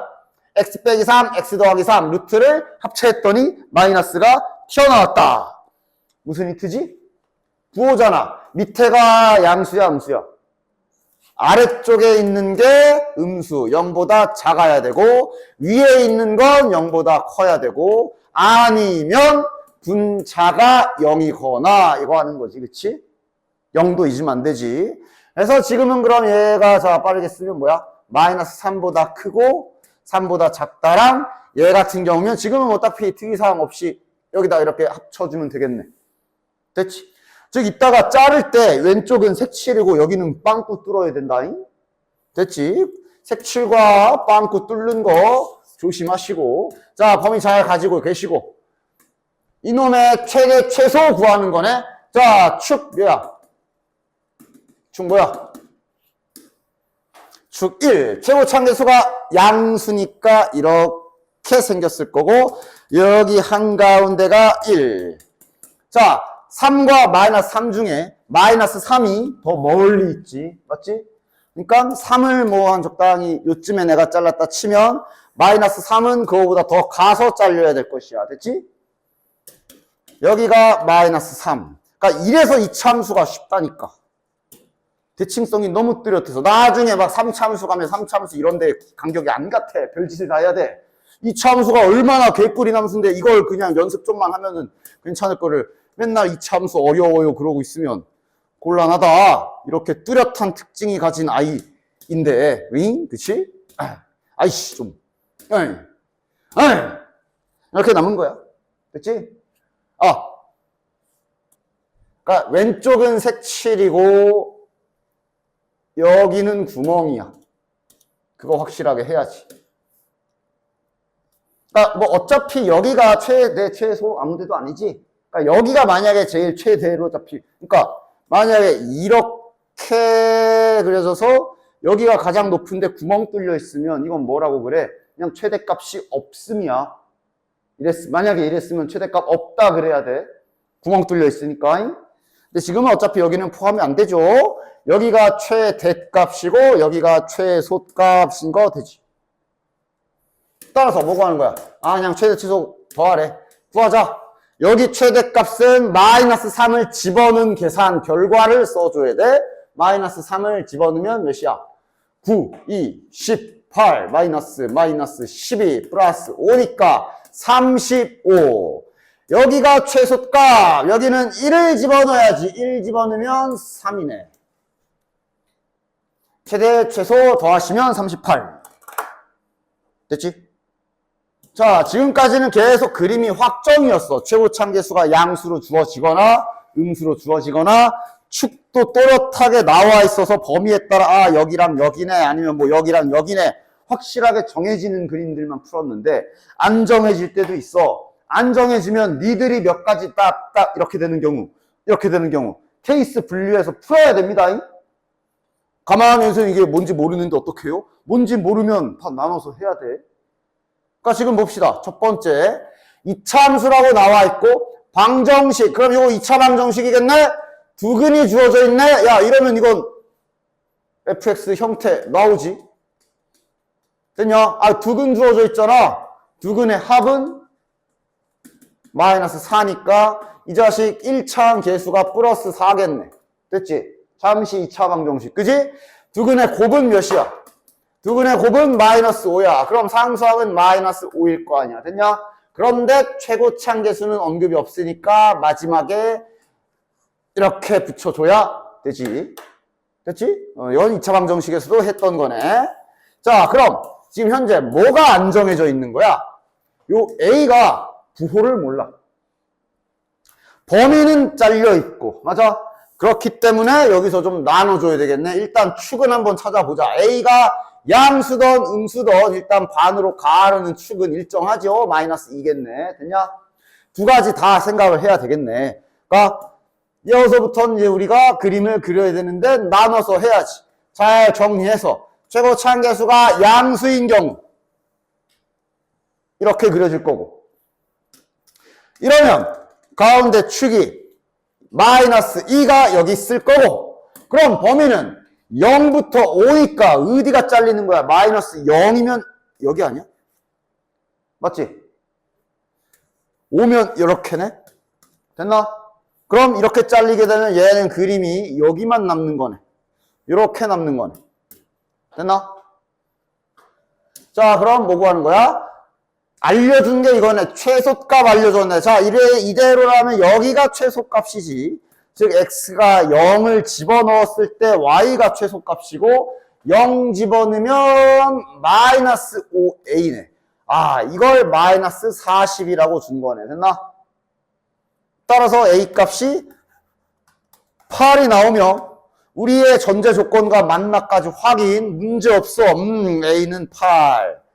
Speaker 1: x 빼기 3, x 더하기 3 루트를 합체했더니 마이너스가 튀어나왔다. 무슨 힌트지? 부호잖아. 밑에가 양수야 음수야? 아래쪽에 있는 게 음수 0보다 작아야 되고 위에 있는 건 0보다 커야 되고 아니면 분자가 0이거나 이거 하는 거지. 그치? 0도 잊으면 안 되지. 그래서 지금은 그럼 얘가 자 빠르게 쓰면 뭐야? 마이너스 3보다 크고 3보다 작다랑 얘 같은 경우면 지금은 어차피 특이사항 없이 여기다 이렇게 합쳐주면 되겠네. 됐지? 즉 이따가 자를 때 왼쪽은 색칠이고 여기는 빵꾸 뚫어야 된다잉. 됐지? 색칠과 빵꾸 뚫는 거 조심하시고 자 범위 잘 가지고 계시고 이놈의 최대 최소 구하는 거네. 자 축 뭐야? 축 뭐야? 축 1. 최고차항계수가 양수니까 이렇게 생겼을 거고 여기 한가운데가 1. 자 3과 마이너스 3 중에 마이너스 3이 더 멀리 있지. 맞지? 그러니까 3을 뭐 한 적당히 요쯤에 내가 잘랐다 치면 마이너스 3은 그거보다 더 가서 잘려야 될 것이야. 됐지? 여기가 마이너스 3. 그러니까 이래서 이차함수가 쉽다니까. 대칭성이 너무 뚜렷해서 나중에 막 3차함수 가면 3차함수 이런데 간격이 안 같아. 별짓을 다 해야 돼. 이차함수가 얼마나 개꿀인 함수인데 이걸 그냥 연습 좀만 하면은 괜찮을 거를 맨날 이차함수 어려워요 그러고 있으면 곤란하다. 이렇게 뚜렷한 특징이 가진 아이인데 응? 그치? 아이씨 좀 이렇게 남은 거야. 됐지? 그러니까 왼쪽은 색칠이고 여기는 구멍이야. 그거 확실하게 해야지. 그러니까 뭐 어차피 여기가 최대 최소 아무 데도 아니지. 그러니까 여기가 만약에 제일 최대로 그러니까 만약에 이렇게 그려져서 여기가 가장 높은데 구멍 뚫려 있으면 이건 뭐라고 그래? 그냥 최대값이 없음이야. 만약에 이랬으면 최대값 없다 그래야 돼. 구멍 뚫려 있으니까. 근데 지금은 어차피 여기는 포함이 안 되죠. 여기가 최대값이고 여기가 최소값인 거 되지. 따라서 뭐 구하는 거야? 그냥 최대 최소 더하래. 구하자. 여기 최대값은 마이너스 3을 집어넣은 계산 결과를 써줘야 돼. 마이너스 3을 집어넣으면 몇이야? 9, 2, 18, 마이너스 12, 플러스 5니까 35. 여기가 최소값. 여기는 1을 집어넣어야지. 1 집어넣으면 3이네. 최대 최소 더하시면 38. 됐지? 자, 지금까지는 계속 그림이 확정이었어. 최고차항계수가 양수로 주어지거나 음수로 주어지거나 축도 또렷하게 나와 있어서 범위에 따라 여기랑 여기네 아니면 뭐 여기랑 여기네 확실하게 정해지는 그림들만 풀었는데 안 정해질 때도 있어. 안 정해지면 니들이 몇 가지 딱 이렇게 되는 경우 케이스 분류해서 풀어야 됩니다. 가만히 있어서 이게 뭔지 모르는데 어떡해요? 뭔지 모르면 다 나눠서 해야 돼. 그러니까 지금 봅시다. 첫 번째, 이차함수라고 나와 있고 방정식. 그럼 이거 2차 방정식이겠네? 두근이 주어져 있네? 야, 이러면 이건 fx 형태 나오지? 됐냐? 두근 주어져 있잖아. 두근의 합은 마이너스 4니까 이 자식 1차항 계수가 플러스 4겠네. 됐지? 잠시 2차 방정식. 그지? 두근의 곱은 몇이야? 두근의 곱은 마이너스 5야. 그럼 상수항은 마이너스 5일 거 아니야. 됐냐? 그런데 최고차항 계수는 언급이 없으니까 마지막에 이렇게 붙여줘야 되지. 됐지? 이건 2차 방정식에서도 했던 거네. 자, 그럼 지금 현재 뭐가 안 정해져 있는 거야? 요 A가 부호를 몰라. 범위는 잘려 있고, 맞아? 그렇기 때문에 여기서 좀 나눠줘야 되겠네. 일단 축은 한번 찾아보자. A가 양수던 음수던 일단 반으로 가르는 축은 일정하죠. 마이너스 2겠네. 됐냐? 두 가지 다 생각을 해야 되겠네. 그러니까 여기서부터는 이제 우리가 그림을 그려야 되는데 나눠서 해야지. 잘 정리해서 최고 차항계수가 양수인 경우 이렇게 그려질 거고, 이러면 가운데 축이 마이너스 2가 여기 있을 거고, 그럼 범위는 0부터 5니까 어디가 잘리는 거야? 마이너스 0이면 여기 아니야? 맞지? 5면 이렇게네? 됐나? 그럼 이렇게 잘리게 되면 얘는 그림이 여기만 남는 거네. 이렇게 남는 거네. 됐나? 자, 그럼 뭐 구하는 거야? 알려준 게 이거네. 최소값 알려줬네. 자, 이대로라면 여기가 최소값이지. 즉 x가 0을 집어넣었을 때 y가 최소값이고 0 집어넣으면 마이너스 5a네. 아, 이걸 마이너스 40이라고 준 거네. 됐나? 따라서 a 값이 8이 나오면 우리의 전제 조건과 만나까지 확인. 문제없어. a는 8.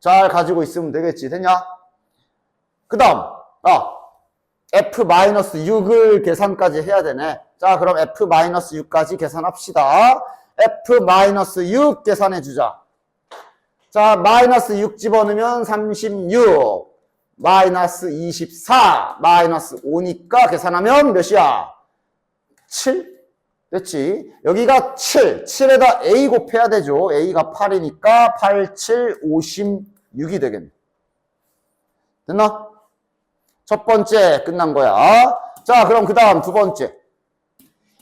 Speaker 1: 잘 가지고 있으면 되겠지. 됐냐? 그 다음 f-6을 계산까지 해야 되네. 자, 그럼 f-6까지 계산합시다. f-6 계산해주자. 자, 마이너스 6 집어넣으면 36, 마이너스 24, 마이너스 5니까 계산하면 몇이야? 7? 됐지? 여기가 7, 7에다 a 곱해야 되죠. a가 8이니까 8, 7, 56이 되겠네. 됐나? 첫 번째 끝난 거야. 자, 그럼 그 다음 두 번째.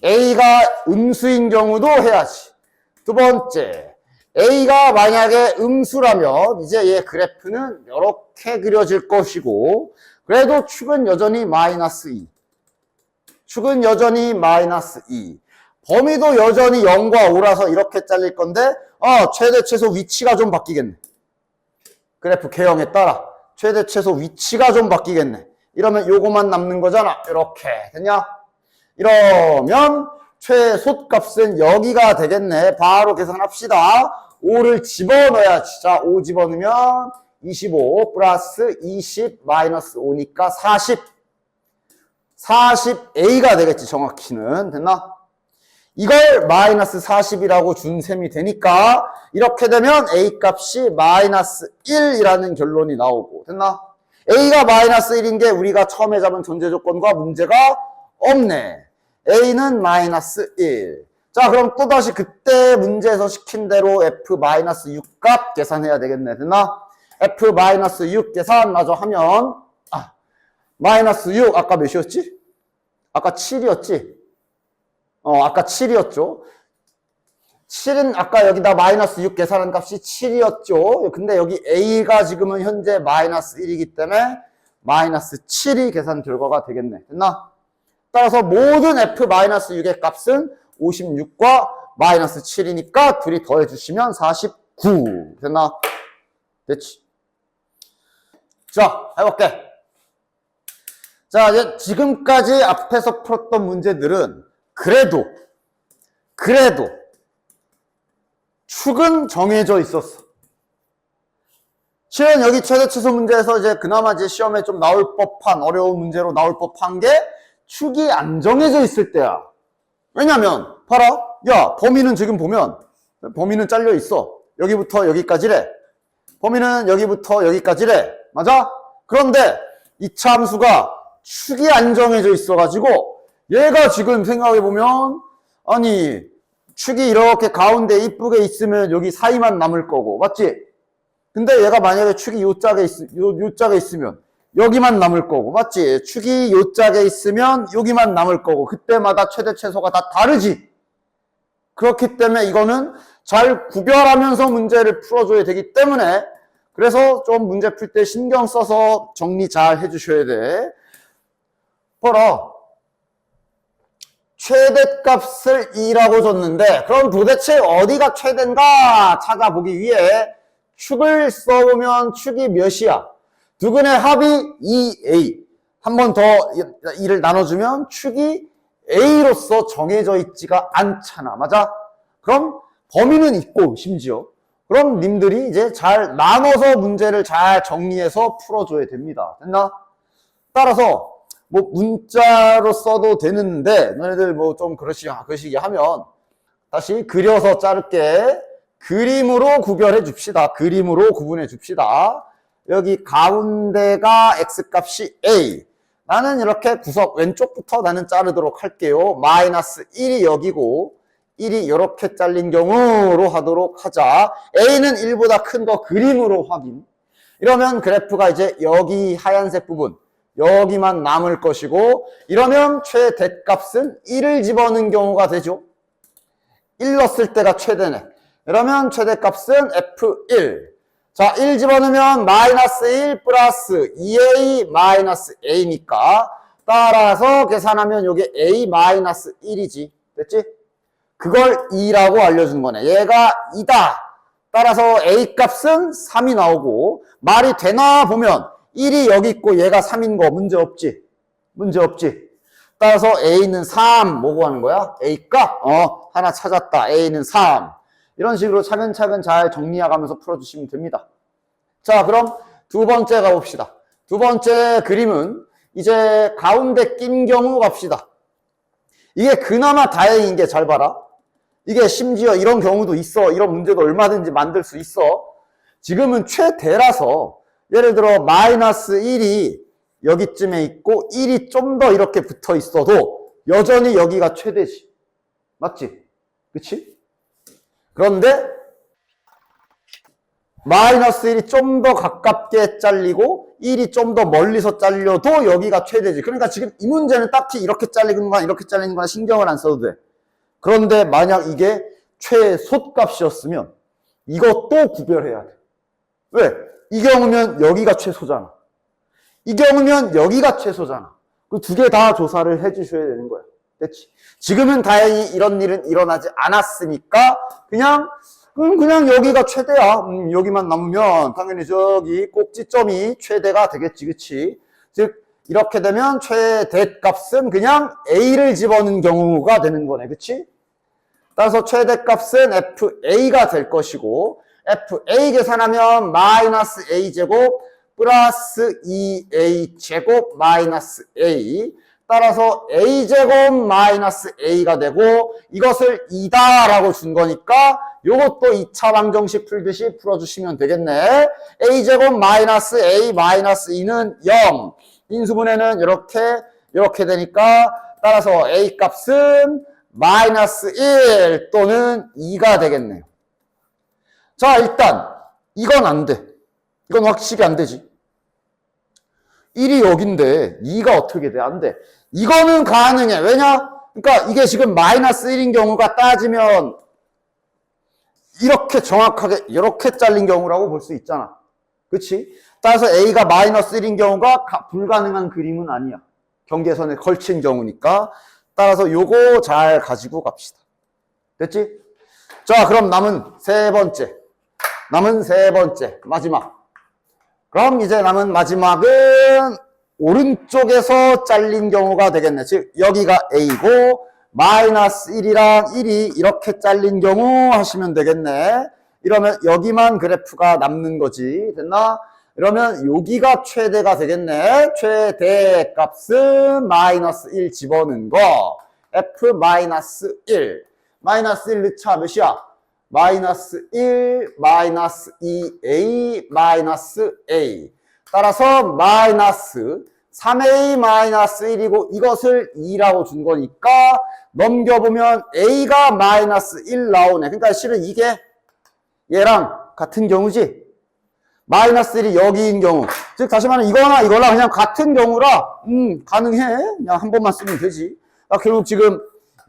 Speaker 1: a가 음수인 경우도 해야지. 두 번째. a가 만약에 음수라면 이제 얘 그래프는 이렇게 그려질 것이고, 그래도 축은 여전히 마이너스 2. 축은 여전히 마이너스 2. 범위도 여전히 0과 5라서 이렇게 잘릴 건데, 최대 최소 위치가 좀 바뀌겠네. 그래프 개형에 따라 최대 최소 위치가 좀 바뀌겠네. 이러면 요거만 남는 거잖아. 이렇게 됐냐? 이러면 최소값은 여기가 되겠네. 바로 계산합시다. 5를 집어넣어야지. 자, 5 집어넣으면 25 플러스 20 마이너스 5니까 40. 40a가 되겠지, 정확히는. 됐나? 이걸 마이너스 40이라고 준 셈이 되니까 이렇게 되면 a 값이 마이너스 1이라는 결론이 나오고. 됐나? a가 마이너스 1인 게 우리가 처음에 잡은 전제 조건과 문제가 없네. a는 마이너스 1. 자, 그럼 또다시 그때 문제에서 시킨 대로 f-6 값 계산해야 되겠네. 됐나? f-6 계산 마저 하면 마이너스 6 아까 몇이었지? 아까 7이었지? 아까 7이었죠. 7은 아까 여기다 마이너스 6 계산한 값이 7이었죠. 근데 여기 a가 지금은 현재 마이너스 1이기 때문에 마이너스 7이 계산 결과가 되겠네. 됐나? 따라서 모든 f-6의 값은 56과 마이너스 7이니까 둘이 더해주시면 49. 됐나? 됐지? 자, 해볼게. 자, 이제 지금까지 앞에서 풀었던 문제들은 그래도 축은 정해져 있었어. 실은 여기 최대 최소 문제에서 이제 그나마 이제 시험에 좀 나올 법한, 어려운 문제로 나올 법한 게 축이 안 정해져 있을 때야. 왜냐면 봐라, 야, 범위는 지금 보면 범위는 잘려 있어. 여기부터 여기까지래. 범위는 여기부터 여기까지래. 맞아? 그런데 이차 함수가 축이 안 정해져 있어가지고 얘가 지금 생각해보면, 아니, 축이 이렇게 가운데 이쁘게 있으면 여기 사이만 남을 거고, 맞지? 근데 얘가 만약에 축이 요 짝에 있으면 여기만 남을 거고, 맞지? 축이 요 짝에 있으면 여기만 남을 거고, 그때마다 최대 최소가 다 다르지? 그렇기 때문에 이거는 잘 구별하면서 문제를 풀어줘야 되기 때문에, 그래서 좀 문제 풀 때 신경 써서 정리 잘 해주셔야 돼. 봐라. 최대값을 2라고 줬는데 그럼 도대체 어디가 최대인가 찾아보기 위해 축을 써보면 축이 몇이야? 두근의 합이 2a. 한 번 더 2를 나눠주면 축이 a로서 정해져 있지가 않잖아. 맞아? 그럼 범위는 있고 심지어 그럼 님들이 이제 잘 나눠서 문제를 잘 정리해서 풀어줘야 됩니다. 됐나? 따라서 뭐 문자로 써도 되는데 너네들 뭐 좀 그러시게 하면 다시 그려서 자를게. 그림으로 구별해 줍시다. 그림으로 구분해 줍시다. 여기 가운데가 x값이 a. 나는 이렇게 구석 왼쪽부터 나는 자르도록 할게요. 마이너스 1이 여기고 1이 이렇게 잘린 경우로 하도록 하자. a는 1보다 큰 거 그림으로 확인. 이러면 그래프가 이제 여기 하얀색 부분 여기만 남을 것이고 이러면 최대값은 1을 집어넣은 경우가 되죠. 1 넣었을 때가 최대네. 그러면 최대값은 F1. 자, 1 집어넣으면 마이너스 1 플러스 2A 마이너스 A니까 따라서 계산하면 이게 A 마이너스 1이지. 됐지? 그걸 2라고 알려준 거네. 얘가 2다. 따라서 A 값은 3이 나오고 말이 되나 보면 1이 여기 있고 얘가 3인 거 문제 없지? 문제 없지? 따라서 A는 3. 뭐 구하는 거야? A 값? 하나 찾았다. A는 3. 이런 식으로 차근차근 잘 정리해가면서 풀어주시면 됩니다. 자, 그럼 두 번째 가봅시다. 두 번째 그림은 이제 가운데 낀 경우 갑시다. 이게 그나마 다행인 게 잘 봐라. 이게 심지어 이런 경우도 있어. 이런 문제도 얼마든지 만들 수 있어. 지금은 최대라서 예를 들어 마이너스 1이 여기쯤에 있고 1이 좀 더 이렇게 붙어 있어도 여전히 여기가 최대지. 맞지? 그치? 그런데 마이너스 1이 좀 더 가깝게 잘리고 1이 좀 더 멀리서 잘려도 여기가 최대지. 그러니까 지금 이 문제는 딱히 이렇게 잘리는 거나 이렇게 잘리는 거나 신경을 안 써도 돼. 그런데 만약 이게 최소값이었으면 이것도 구별해야 돼. 왜? 이 경우면 여기가 최소잖아. 이 경우면 여기가 최소잖아. 그 두 개 다 조사를 해주셔야 되는 거야. 됐지? 지금은 다행히 이런 일은 일어나지 않았으니까 그냥 여기가 최대야. 여기만 남으면 당연히 저기 꼭지점이 최대가 되겠지. 그치? 즉 이렇게 되면 최대값은 그냥 A를 집어넣은 경우가 되는 거네. 그치? 따라서 최대값은 FA가 될 것이고 FA 계산하면 마이너스 A제곱 플러스 2A제곱 마이너스 A. 따라서 A제곱 마이너스 A가 되고 이것을 2다라고 준 거니까 요것도 2차 방정식 풀듯이 풀어주시면 되겠네. A제곱 마이너스 A 마이너스 2는 0. 인수분해는 이렇게 되니까 따라서 A 값은 마이너스 1 또는 2가 되겠네요. 자, 일단 이건 안 돼. 이건 확실히 안 되지. 1이 여긴데 2가 어떻게 돼? 안 돼. 이거는 가능해. 왜냐? 그러니까 이게 지금 마이너스 1인 경우가 따지면 이렇게 정확하게 이렇게 잘린 경우라고 볼 수 있잖아. 그치? 따라서 A가 마이너스 1인 경우가 불가능한 그림은 아니야. 경계선에 걸친 경우니까. 따라서 요거 잘 가지고 갑시다. 됐지? 자, 그럼 남은 세 번째. 마지막. 그럼 이제 남은 마지막은 오른쪽에서 잘린 경우가 되겠네. 즉 여기가 A고 마이너스 1이랑 1이 이렇게 잘린 경우 하시면 되겠네. 이러면 여기만 그래프가 남는 거지. 됐나? 이러면 여기가 최대가 되겠네. 최대 값은 마이너스 1 집어넣은 거. F 마이너스 1. 마이너스 1 넣자 몇이야? 마이너스 1, 마이너스 2A, 마이너스 A. 따라서 마이너스 3A 마이너스 1이고 이것을 2라고 준 거니까 넘겨보면 A가 마이너스 1 나오네. 그러니까 실은 이게 얘랑 같은 경우지. 마이너스 1이 여기인 경우. 즉 다시 말하면 이거나 이거랑 그냥 같은 경우라 가능해. 그냥 한 번만 쓰면 되지. 결국 지금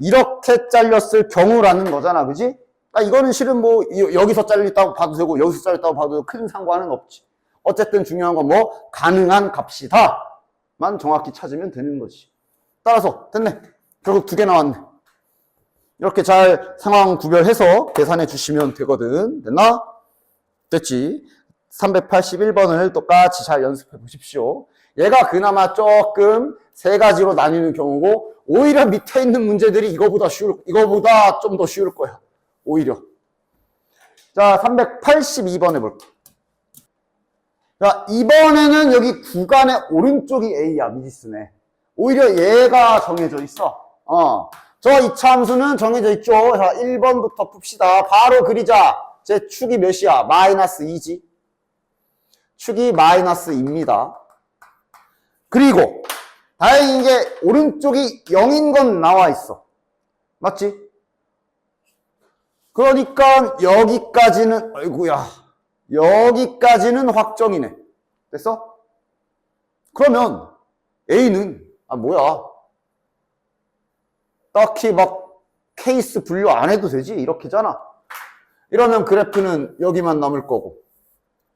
Speaker 1: 이렇게 잘렸을 경우라는 거잖아. 그지? 이거는 실은 뭐 여기서 잘렸다고 봐도 되고 여기서 잘렸다고 봐도 큰 상관은 없지. 어쨌든 중요한 건 뭐 가능한 값이다만 정확히 찾으면 되는 거지. 따라서 됐네. 결국 두 개 나왔네. 이렇게 잘 상황 구별해서 계산해 주시면 되거든. 됐나? 됐지? 381번을 똑같이 잘 연습해 보십시오. 얘가 그나마 조금 세 가지로 나뉘는 경우고, 오히려 밑에 있는 문제들이 이거보다 좀 더 쉬울 거야. 오히려. 자, 382번 해볼게. 자, 이번에는 여기 구간의 오른쪽이 A야, 미지수네. 오히려 얘가 정해져 있어. 저 이차함수는 정해져 있죠. 자, 1번부터 풉시다. 바로 그리자. 제 축이 몇이야? 마이너스 2지. 축이 마이너스 2입니다. 그리고 다행히 이제 오른쪽이 0인 건 나와 있어. 맞지? 그러니까 여기까지는, 아이고야, 여기까지는 확정이네. 됐어? 그러면 A는 뭐야, 딱히 막 케이스 분류 안 해도 되지, 이렇게잖아. 이러면 그래프는 여기만 남을 거고.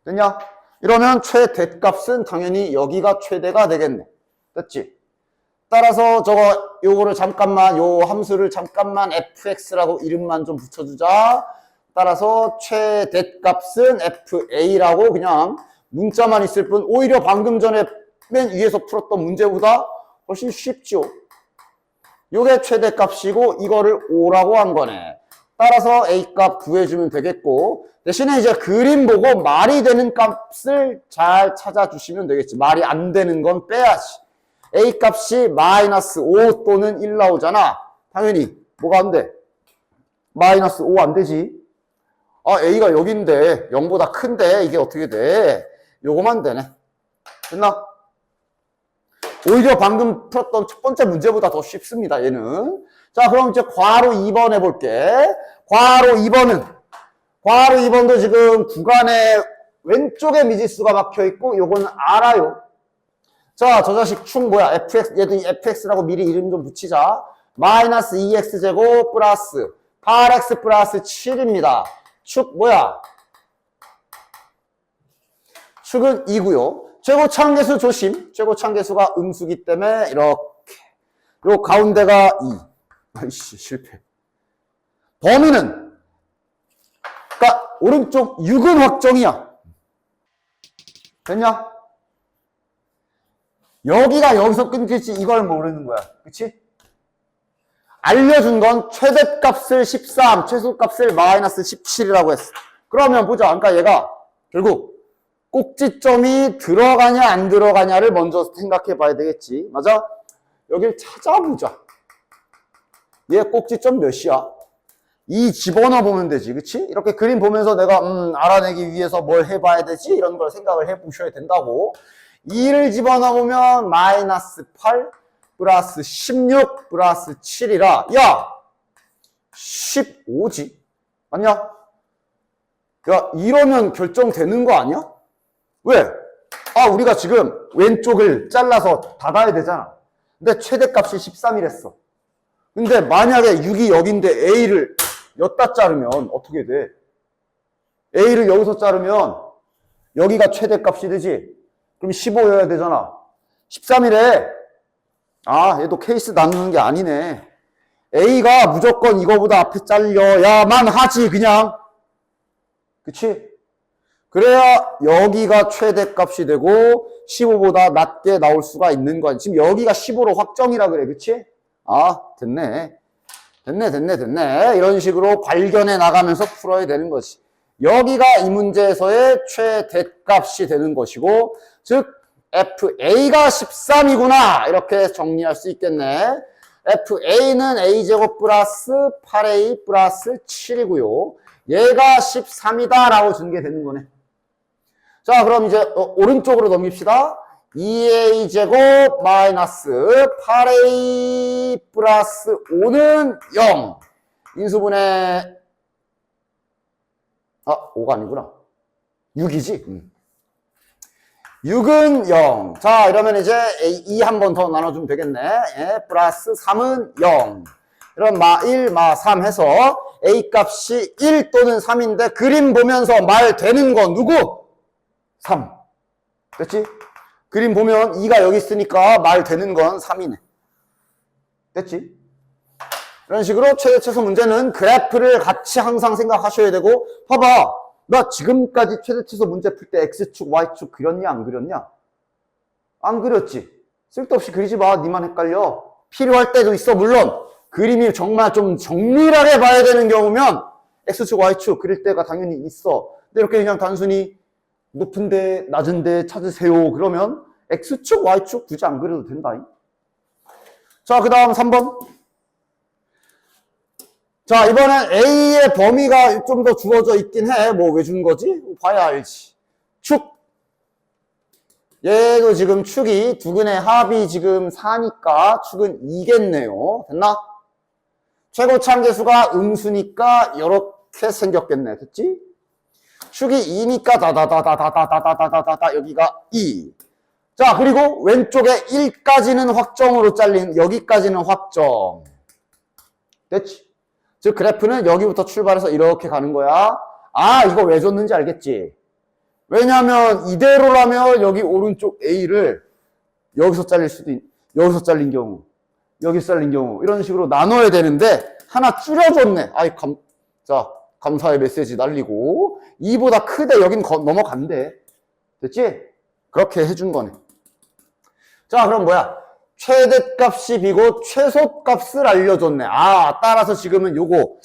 Speaker 1: 됐냐? 이러면 최대값은 당연히 여기가 최대가 되겠네. 됐지? 따라서 요거를 잠깐만, 요 함수를 잠깐만 fx라고 이름만 좀 붙여주자. 따라서 최대값은 fa라고 그냥 문자만 있을 뿐, 오히려 방금 전에 맨 위에서 풀었던 문제보다 훨씬 쉽죠. 요게 최대값이고 이거를 5라고 한 거네. 따라서 A값 구해주면 되겠고, 대신에 이제 그림 보고 말이 되는 값을 잘 찾아주시면 되겠지. 말이 안 되는 건 빼야지. A값이 마이너스 5 또는 1 나오잖아. 당연히 뭐가 안 돼? 마이너스 5 안 되지. A가 여기인데 0보다 큰데 이게 어떻게 돼? 요거만 되네. 됐나? 오히려 방금 풀었던 첫 번째 문제보다 더 쉽습니다, 얘는. 자, 그럼 이제 괄호 2번 해볼게. 괄호 2번도 지금 구간의 왼쪽에 미지수가 막혀있고, 요거는 알아요. 자, 저 자식 축 뭐야? fx, 얘도 fx라고 미리 이름 좀 붙이자. 마이너스 2x제곱 플러스 8x 플러스 7입니다. 축 뭐야? 축은 2고요. 최고차항계수 조심. 최고차항계수가 음수기 때문에 이렇게. 요 가운데가 2. 아이씨, 실패. 범위는, 그러니까 오른쪽 6은 확정이야. 됐냐? 여기가 여기서 끊길지 이걸 모르는 거야. 그치? 알려준 건 최대값을 13, 최소값을 마이너스 17이라고 했어. 그러면 보자. 그러니까 얘가 결국 꼭지점이 들어가냐 안 들어가냐를 먼저 생각해 봐야 되겠지. 맞아? 여길 찾아보자. 얘 꼭지점 몇이야? 2 집어넣어 보면 되지. 그치? 이렇게 그림 보면서 내가 알아내기 위해서 뭘 해봐야 되지? 이런 걸 생각을 해 보셔야 된다고. 2를 집어넣어 보면 마이너스 8 플러스 16 플러스 7이라, 야, 15지. 맞냐? 야, 이러면 결정되는 거 아니야? 왜? 우리가 지금 왼쪽을 잘라서 닫아야 되잖아. 근데 최대값이 13이랬어. 근데 만약에 6이 여긴데 A를 여기다 자르면 어떻게 돼? A를 여기서 자르면 여기가 최대값이 되지? 그럼 15여야 되잖아. 13이래. 얘도 케이스 나누는 게 아니네. A가 무조건 이거보다 앞에 잘려야만 하지, 그냥. 그치? 그래야 여기가 최대값이 되고 15보다 낮게 나올 수가 있는 거야. 지금 여기가 15로 확정이라 그래. 그치? 됐네. 됐네. 이런 식으로 발견해 나가면서 풀어야 되는 것이. 여기가 이 문제에서의 최대값이 되는 것이고, 즉 FA가 13이구나. 이렇게 정리할 수 있겠네. FA는 A제곱 플러스 8A 플러스 7이고요. 얘가 13이다 라고 준 게 되는 거네. 자, 그럼 이제 오른쪽으로 넘깁시다. 2a제곱 마이너스 8a 플러스 5는 0. 인수분해 5가 아니구나. 6이지. 6은 0. 자, 이러면 이제 2 한 번 더 나눠주면 되겠네. 플러스 3은 0. 이런 마 1, 마 3 해서 a 값이 1 또는 3인데 그림 보면서 말 되는 건 누구? 3. 됐지? 그림 보면 2가 여기 있으니까 말 되는 건 3이네. 됐지? 이런 식으로 최대 최소 문제는 그래프를 같이 항상 생각하셔야 되고, 봐봐. 나 지금까지 최대 최소 문제 풀 때 X축, Y축 그렸냐, 안 그렸냐? 안 그렸지. 쓸데없이 그리지 마. 니만 헷갈려. 필요할 때도 있어. 물론 그림이 정말 좀 정밀하게 봐야 되는 경우면 X축, Y축 그릴 때가 당연히 있어. 근데 이렇게 그냥 단순히 높은데 낮은데 찾으세요. 그러면 X축, Y축 굳이 안 그려도 된다. 자, 그 다음 3번. 자, 이번엔 A의 범위가 좀 더 주어져 있긴 해. 뭐 왜 준 거지? 봐야 알지. 축. 얘도 지금 축이 두근의 합이 지금 4니까 축은 2겠네요. 됐나? 최고차함계수가 음수니까 이렇게 생겼겠네. 됐지? 축이 2니까 다다다다다다다다다다다 여기가 2. 자, 그리고 왼쪽에 1까지는 확정으로 잘린 여기까지는 확정. 됐지? 즉 그래프는 여기부터 출발해서 이렇게 가는 거야. 아, 이거 왜 줬는지 알겠지? 왜냐하면 이대로라면 여기 오른쪽 A를 여기서 잘릴 수도 여기서 잘린 경우, 여기서 잘린 경우 이런 식으로 나눠야 되는데 하나 줄여줬네. 아이 자, 감사의 메시지 날리고 2보다 크대. 여긴 넘어간대. 됐지? 그렇게 해준 거네. 자, 그럼 뭐야? 최대값이 B고 최소값을 알려줬네. 아, 따라서 지금은 요거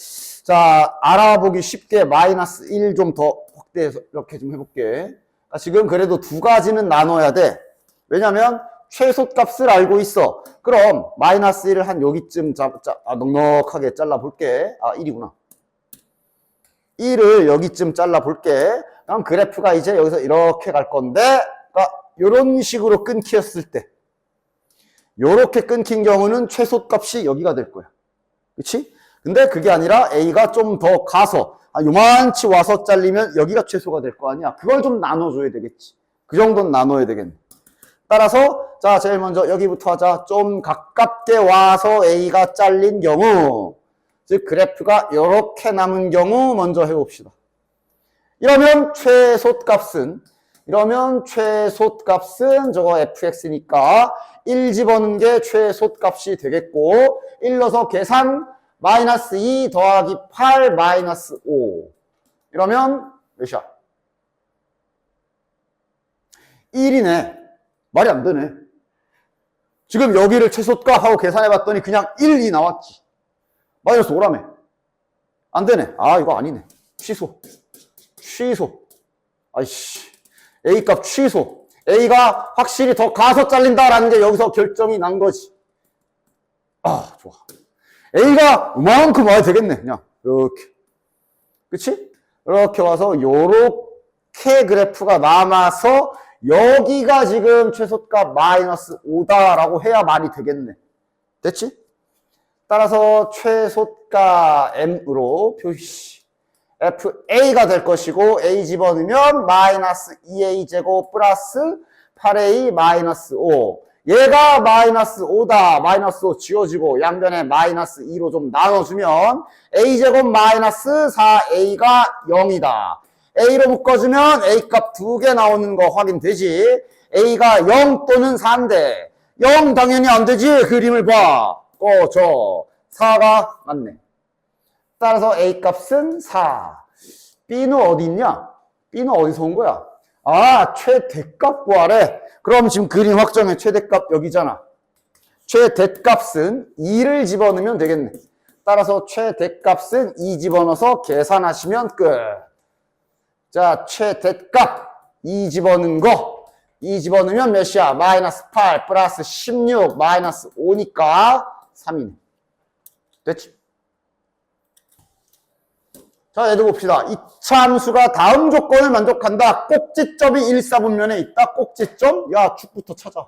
Speaker 1: 자, 알아보기 쉽게 마이너스 1 좀 더 확대해서 이렇게 좀 해볼게. 지금 그래도 두 가지는 나눠야 돼. 왜냐면 최소값을 알고 있어. 그럼 마이너스 1을 한 여기쯤 넉넉하게 잘라볼게. 아, 1이구나. 1을 여기쯤 잘라볼게. 그럼 그래프가 이제 여기서 이렇게 갈 건데, 그러니까 이런 식으로 끊기었을 때, 요렇게 끊긴 경우는 최소값이 여기가 될 거야. 그치? 근데 그게 아니라 A가 좀 더 가서 요만치 와서 잘리면 여기가 최소가 될 거 아니야. 그걸 좀 나눠줘야 되겠지. 그 정도는 나눠야 되겠네. 따라서 자, 제일 먼저 여기부터 하자. 좀 가깝게 와서 A가 잘린 경우, 즉 그래프가 이렇게 남은 경우 먼저 해봅시다. 이러면 최소값은 저거 fx니까 1 집어넣는 게 최소값이 되겠고, 1 넣어서 계산 마이너스 2 더하기 8 마이너스 5. 이러면 몇이야? 1이네. 말이 안 되네. 지금 여기를 최소값 하고 계산해봤더니 그냥 1이 나왔지. 마이너스 5라며. 안 되네. 아, 이거 아니네. 취소. 아이씨. A값 취소. A가 확실히 더 가서 잘린다라는 게 여기서 결정이 난 거지. 아, 좋아. A가 이만큼 와야 되겠네. 그냥 이렇게. 그치? 이렇게 와서 요렇게 그래프가 남아서 여기가 지금 최소값 마이너스 5다라고 해야 말이 되겠네. 됐지? 따라서 최소값 M으로 표시. FA가 될 것이고, A 집어넣으면 마이너스 2A제곱 플러스 8A 마이너스 5. 얘가 마이너스 5다. 마이너스 5 지워지고 양변에 마이너스 2로 좀 나눠주면 A제곱 마이너스 4A가 0이다. A로 묶어주면 A값 2개 나오는 거 확인되지. A가 0 또는 4인데 0 당연히 안 되지. 그림을 봐. 꺼져. 4가 맞네. 따라서 A값은 4. B는 어디 있냐? B는 어디서 온 거야? 아, 최대값 구하래. 그럼 지금 그림 확정해. 최대값 여기잖아. 최대값은 2를 집어넣으면 되겠네. 따라서 최대값은 2 집어넣어서 계산하시면 끝. 자, 최대값 2 집어넣은 거. 2 집어넣으면 몇이야? 마이너스 8 플러스 16 마이너스 5니까 3이네. 됐지? 자, 얘도 봅시다. 이차 함수가 다음 조건을 만족한다. 꼭지점이 1, 4분면에 있다. 꼭지점. 야, 축부터 찾아.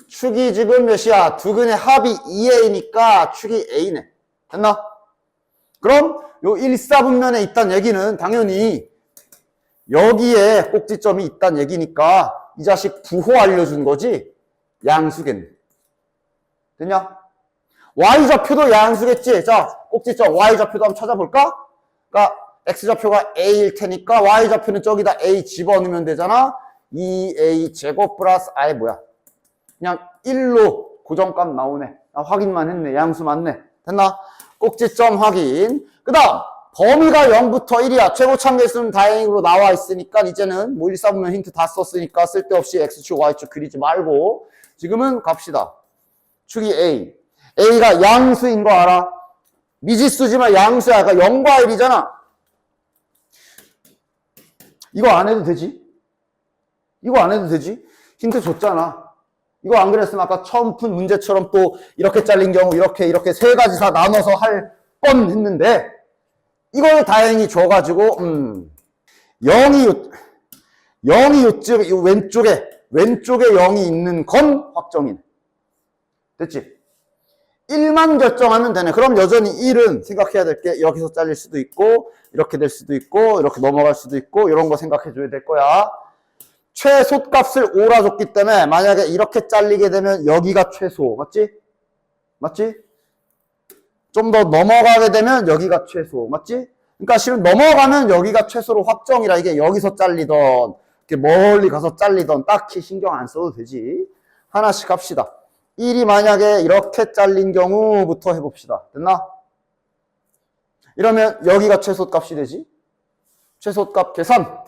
Speaker 1: 축이 지금 몇이야? 두근의 합이 2A니까 축이 A네. 됐나? 그럼 요 1, 4분면에 있다는 얘기는 당연히 여기에 꼭지점이 있다는 얘기니까 이 자식 부호 알려준 거지? 양수겠네. 됐냐? Y좌표도 양수겠지? 자, 꼭지점 Y좌표도 한번 찾아볼까? 그러니까 X좌표가 A일 테니까 Y좌표는 저기다 A 집어넣으면 되잖아? 2A 제곱 플러스 아예 뭐야? 그냥 1로 고정값 나오네. 아, 확인만 했네. 양수 맞네. 됐나? 꼭지점 확인. 그 다음 범위가 0부터 1이야. 최고참 개수는 다행으로 나와 있으니까 이제는 뭐 1, 4, 보면 힌트 다 썼으니까 쓸데없이 X축, Y축 그리지 말고 지금은 갑시다. 축이 A. A가 양수인 거 알아? 미지수지만 양수야. 그러니까 0과 1이잖아. 이거 안 해도 되지? 이거 안 해도 되지? 힌트 줬잖아. 이거 안 그랬으면 아까 처음 푼 문제처럼 또 이렇게 잘린 경우 이렇게 세 가지 다 나눠서 할 뻔 했는데 이걸 다행히 줘가지고 0이 요쯤 왼쪽에 0이 있는 건 확정이네. 됐지? 1만 결정하면 되네. 그럼 여전히 1은 생각해야 될 게 여기서 잘릴 수도 있고 이렇게 될 수도 있고 이렇게 넘어갈 수도 있고 이런 거 생각해 줘야 될 거야. 최소값을 5라 줬기 때문에 만약에 이렇게 잘리게 되면 여기가 최소. 맞지? 맞지? 좀 더 넘어가게 되면 여기가 최소. 맞지? 그러니까 실은 넘어가면 여기가 최소로 확정이라 이게 여기서 잘리던 이렇게 멀리 가서 잘리던 딱히 신경 안 써도 되지. 하나씩 합시다. 1이 만약에 이렇게 잘린 경우부터 해봅시다. 됐나? 이러면 여기가 최소값이 되지. 최소값 계산.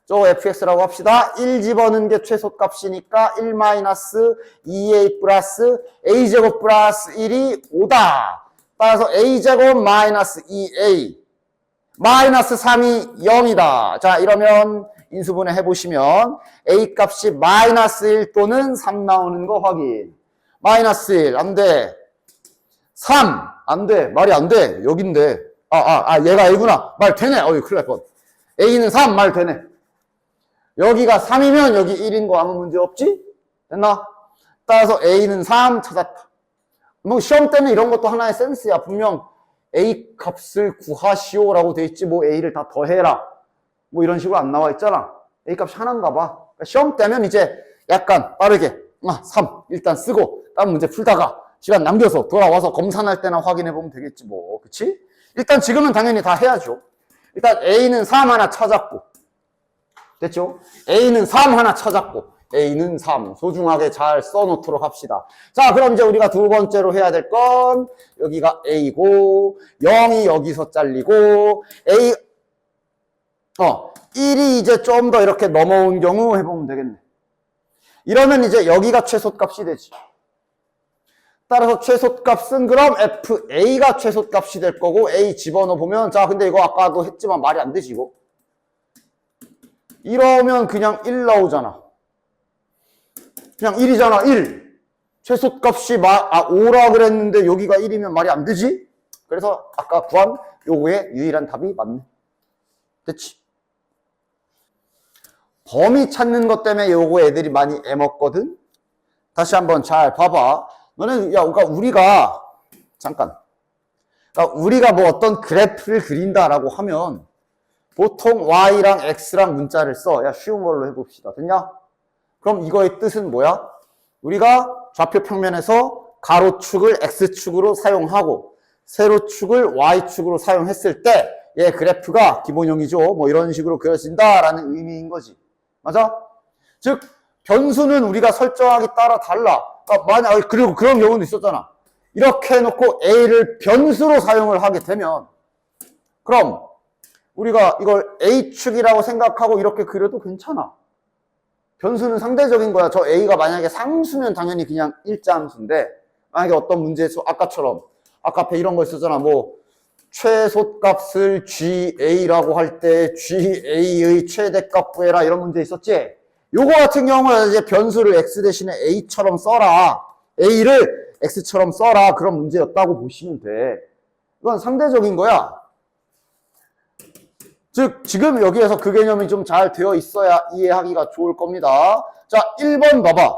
Speaker 1: 저거 fx라고 합시다. 1 집어넣은 게 최소값이니까 1 마이너스 2a 플러스 a제곱 플러스 1이 5다. 따라서 a제곱 마이너스 2a 마이너스 3이 0이다. 자, 이러면 인수분해 해보시면 a 값이 마이너스 1 또는 3 나오는 거 확인. 마이너스 1 안 돼. 3 안 돼. 말이 안 돼. 여긴데. 얘가 a구나. 말 되네. 어이 큰일 날 뻔. a는 3 말 되네. 여기가 3이면 여기 1인 거 아무 문제 없지? 됐나? 따라서 a는 3 찾았다. 뭐 시험 때는 이런 것도 하나의 센스야. 분명 a 값을 구하시오라고 돼 있지 뭐 a를 다 더해라. 뭐 이런 식으로 안 나와 있잖아. a 값이 하나인가 봐. 그러니까 시험 때면 이제 약간 빠르게 3 일단 쓰고 다른 문제 풀다가 시간 남겨서 돌아와서 검산할 때나 확인해 보면 되겠지 뭐. 그치? 일단 지금은 당연히 다 해야죠. 일단 a는 3 하나 찾았고 됐죠? a는 3 하나 찾았고 a는 3 소중하게 잘 써놓도록 합시다. 자, 그럼 이제 우리가 두 번째로 해야 될 건 여기가 a고 0이 여기서 잘리고 a 1이 이제 좀 더 이렇게 넘어온 경우 해보면 되겠네. 이러면 이제 여기가 최소값이 되지. 따라서 최소값은 그럼 fa가 최소값이 될 거고 a 집어넣어 보면 자 근데 이거 아까도 했지만 말이 안 되지 이거. 이러면 그냥 1 나오잖아. 그냥 1이잖아 1. 최소값이 5라 그랬는데 여기가 1이면 말이 안 되지? 그래서 아까 구한 요거의 유일한 답이 맞네. 됐지? 범위 찾는 것 때문에 요거 애들이 많이 애먹거든? 다시 한번 잘 봐봐. 너는 그러니까 우리가 잠깐 그러니까 우리가 뭐 어떤 그래프를 그린다라고 하면 보통 y랑 x랑 문자를 써. 야 쉬운 걸로 해봅시다. 됐냐? 그럼 이거의 뜻은 뭐야? 우리가 좌표 평면에서 가로축을 x축으로 사용하고 세로축을 y축으로 사용했을 때 얘 그래프가 기본형이죠. 뭐 이런 식으로 그려진다라는 의미인 거지. 맞아? 즉 변수는 우리가 설정하기 따라 달라. 만약 그리고 그런 경우도 있었잖아. 이렇게 해놓고 a를 변수로 사용을 하게 되면 그럼 우리가 이걸 a축이라고 생각하고 이렇게 그려도 괜찮아. 변수는 상대적인 거야. 저 a가 만약에 상수면 당연히 그냥 일자함수인데 만약에 어떤 문제에서 아까처럼 아까 앞에 이런 거 있었잖아. 뭐 최소값을 GA라고 할 때 GA의 최대값 구해라 이런 문제 있었지? 요거 같은 경우는 이제 변수를 x 대신에 a처럼 써라. a를 x처럼 써라. 그런 문제였다고 보시면 돼. 이건 상대적인 거야. 즉 지금 여기에서 그 개념이 좀 잘 되어 있어야 이해하기가 좋을 겁니다. 자, 1번 봐봐.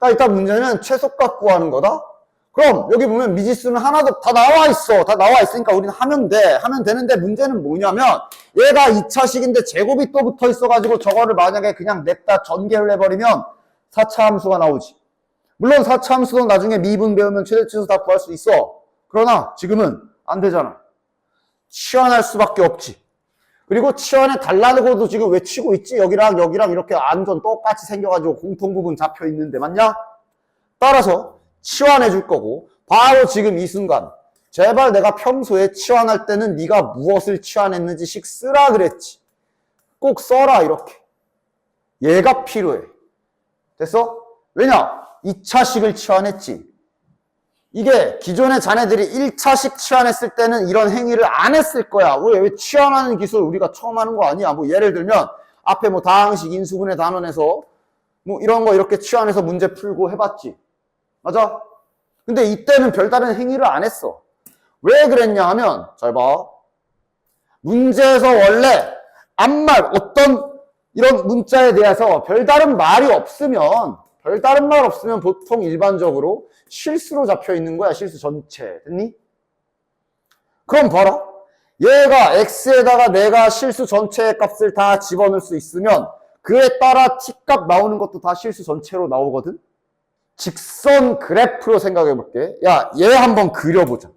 Speaker 1: 자, 일단 문제는 최소값 구하는 거다. 그럼 여기 보면 미지수는 하나도 다 나와 있어. 다 나와 있으니까 우리는 하면 돼. 하면 되는데 문제는 뭐냐면 얘가 2차식인데 제곱이 또 붙어 있어가지고 저거를 만약에 그냥 냈다 전개를 해버리면 4차 함수가 나오지. 물론 4차 함수도 나중에 미분 배우면 최대치수 다 구할 수 있어. 그러나 지금은 안 되잖아. 치환할 수밖에 없지. 그리고 치환해 달라고도 지금 외치고 있지. 여기랑 여기랑 이렇게 완전 똑같이 생겨가지고 공통부분 잡혀 있는데 맞냐? 따라서 치환해 줄 거고 바로 지금 이 순간 제발 내가 평소에 치환할 때는 네가 무엇을 치환했는지씩 쓰라 그랬지. 꼭 써라 이렇게. 얘가 필요해. 됐어? 왜냐? 2차식을 치환했지. 이게 기존의 자네들이 1차식 치환했을 때는 이런 행위를 안 했을 거야. 왜 치환하는 기술 우리가 처음 하는 거 아니야? 뭐 예를 들면 앞에 뭐 다항식, 인수분해 단원에서 뭐 이런 거 이렇게 치환해서 문제 풀고 해봤지. 맞아? 근데 이때는 별다른 행위를 안 했어. 왜 그랬냐 하면 잘 봐. 문제에서 원래 아무 말 어떤 이런 문자에 대해서 별다른 말이 없으면 보통 일반적으로 실수로 잡혀 있는 거야. 실수 전체. 됐니? 그럼 봐라. 얘가 x에다가 내가 실수 전체의 값을 다 집어넣을 수 있으면 그에 따라 t값 나오는 것도 다 실수 전체로 나오거든. 직선 그래프로 생각해 볼게. 야, 얘 한번 그려보자.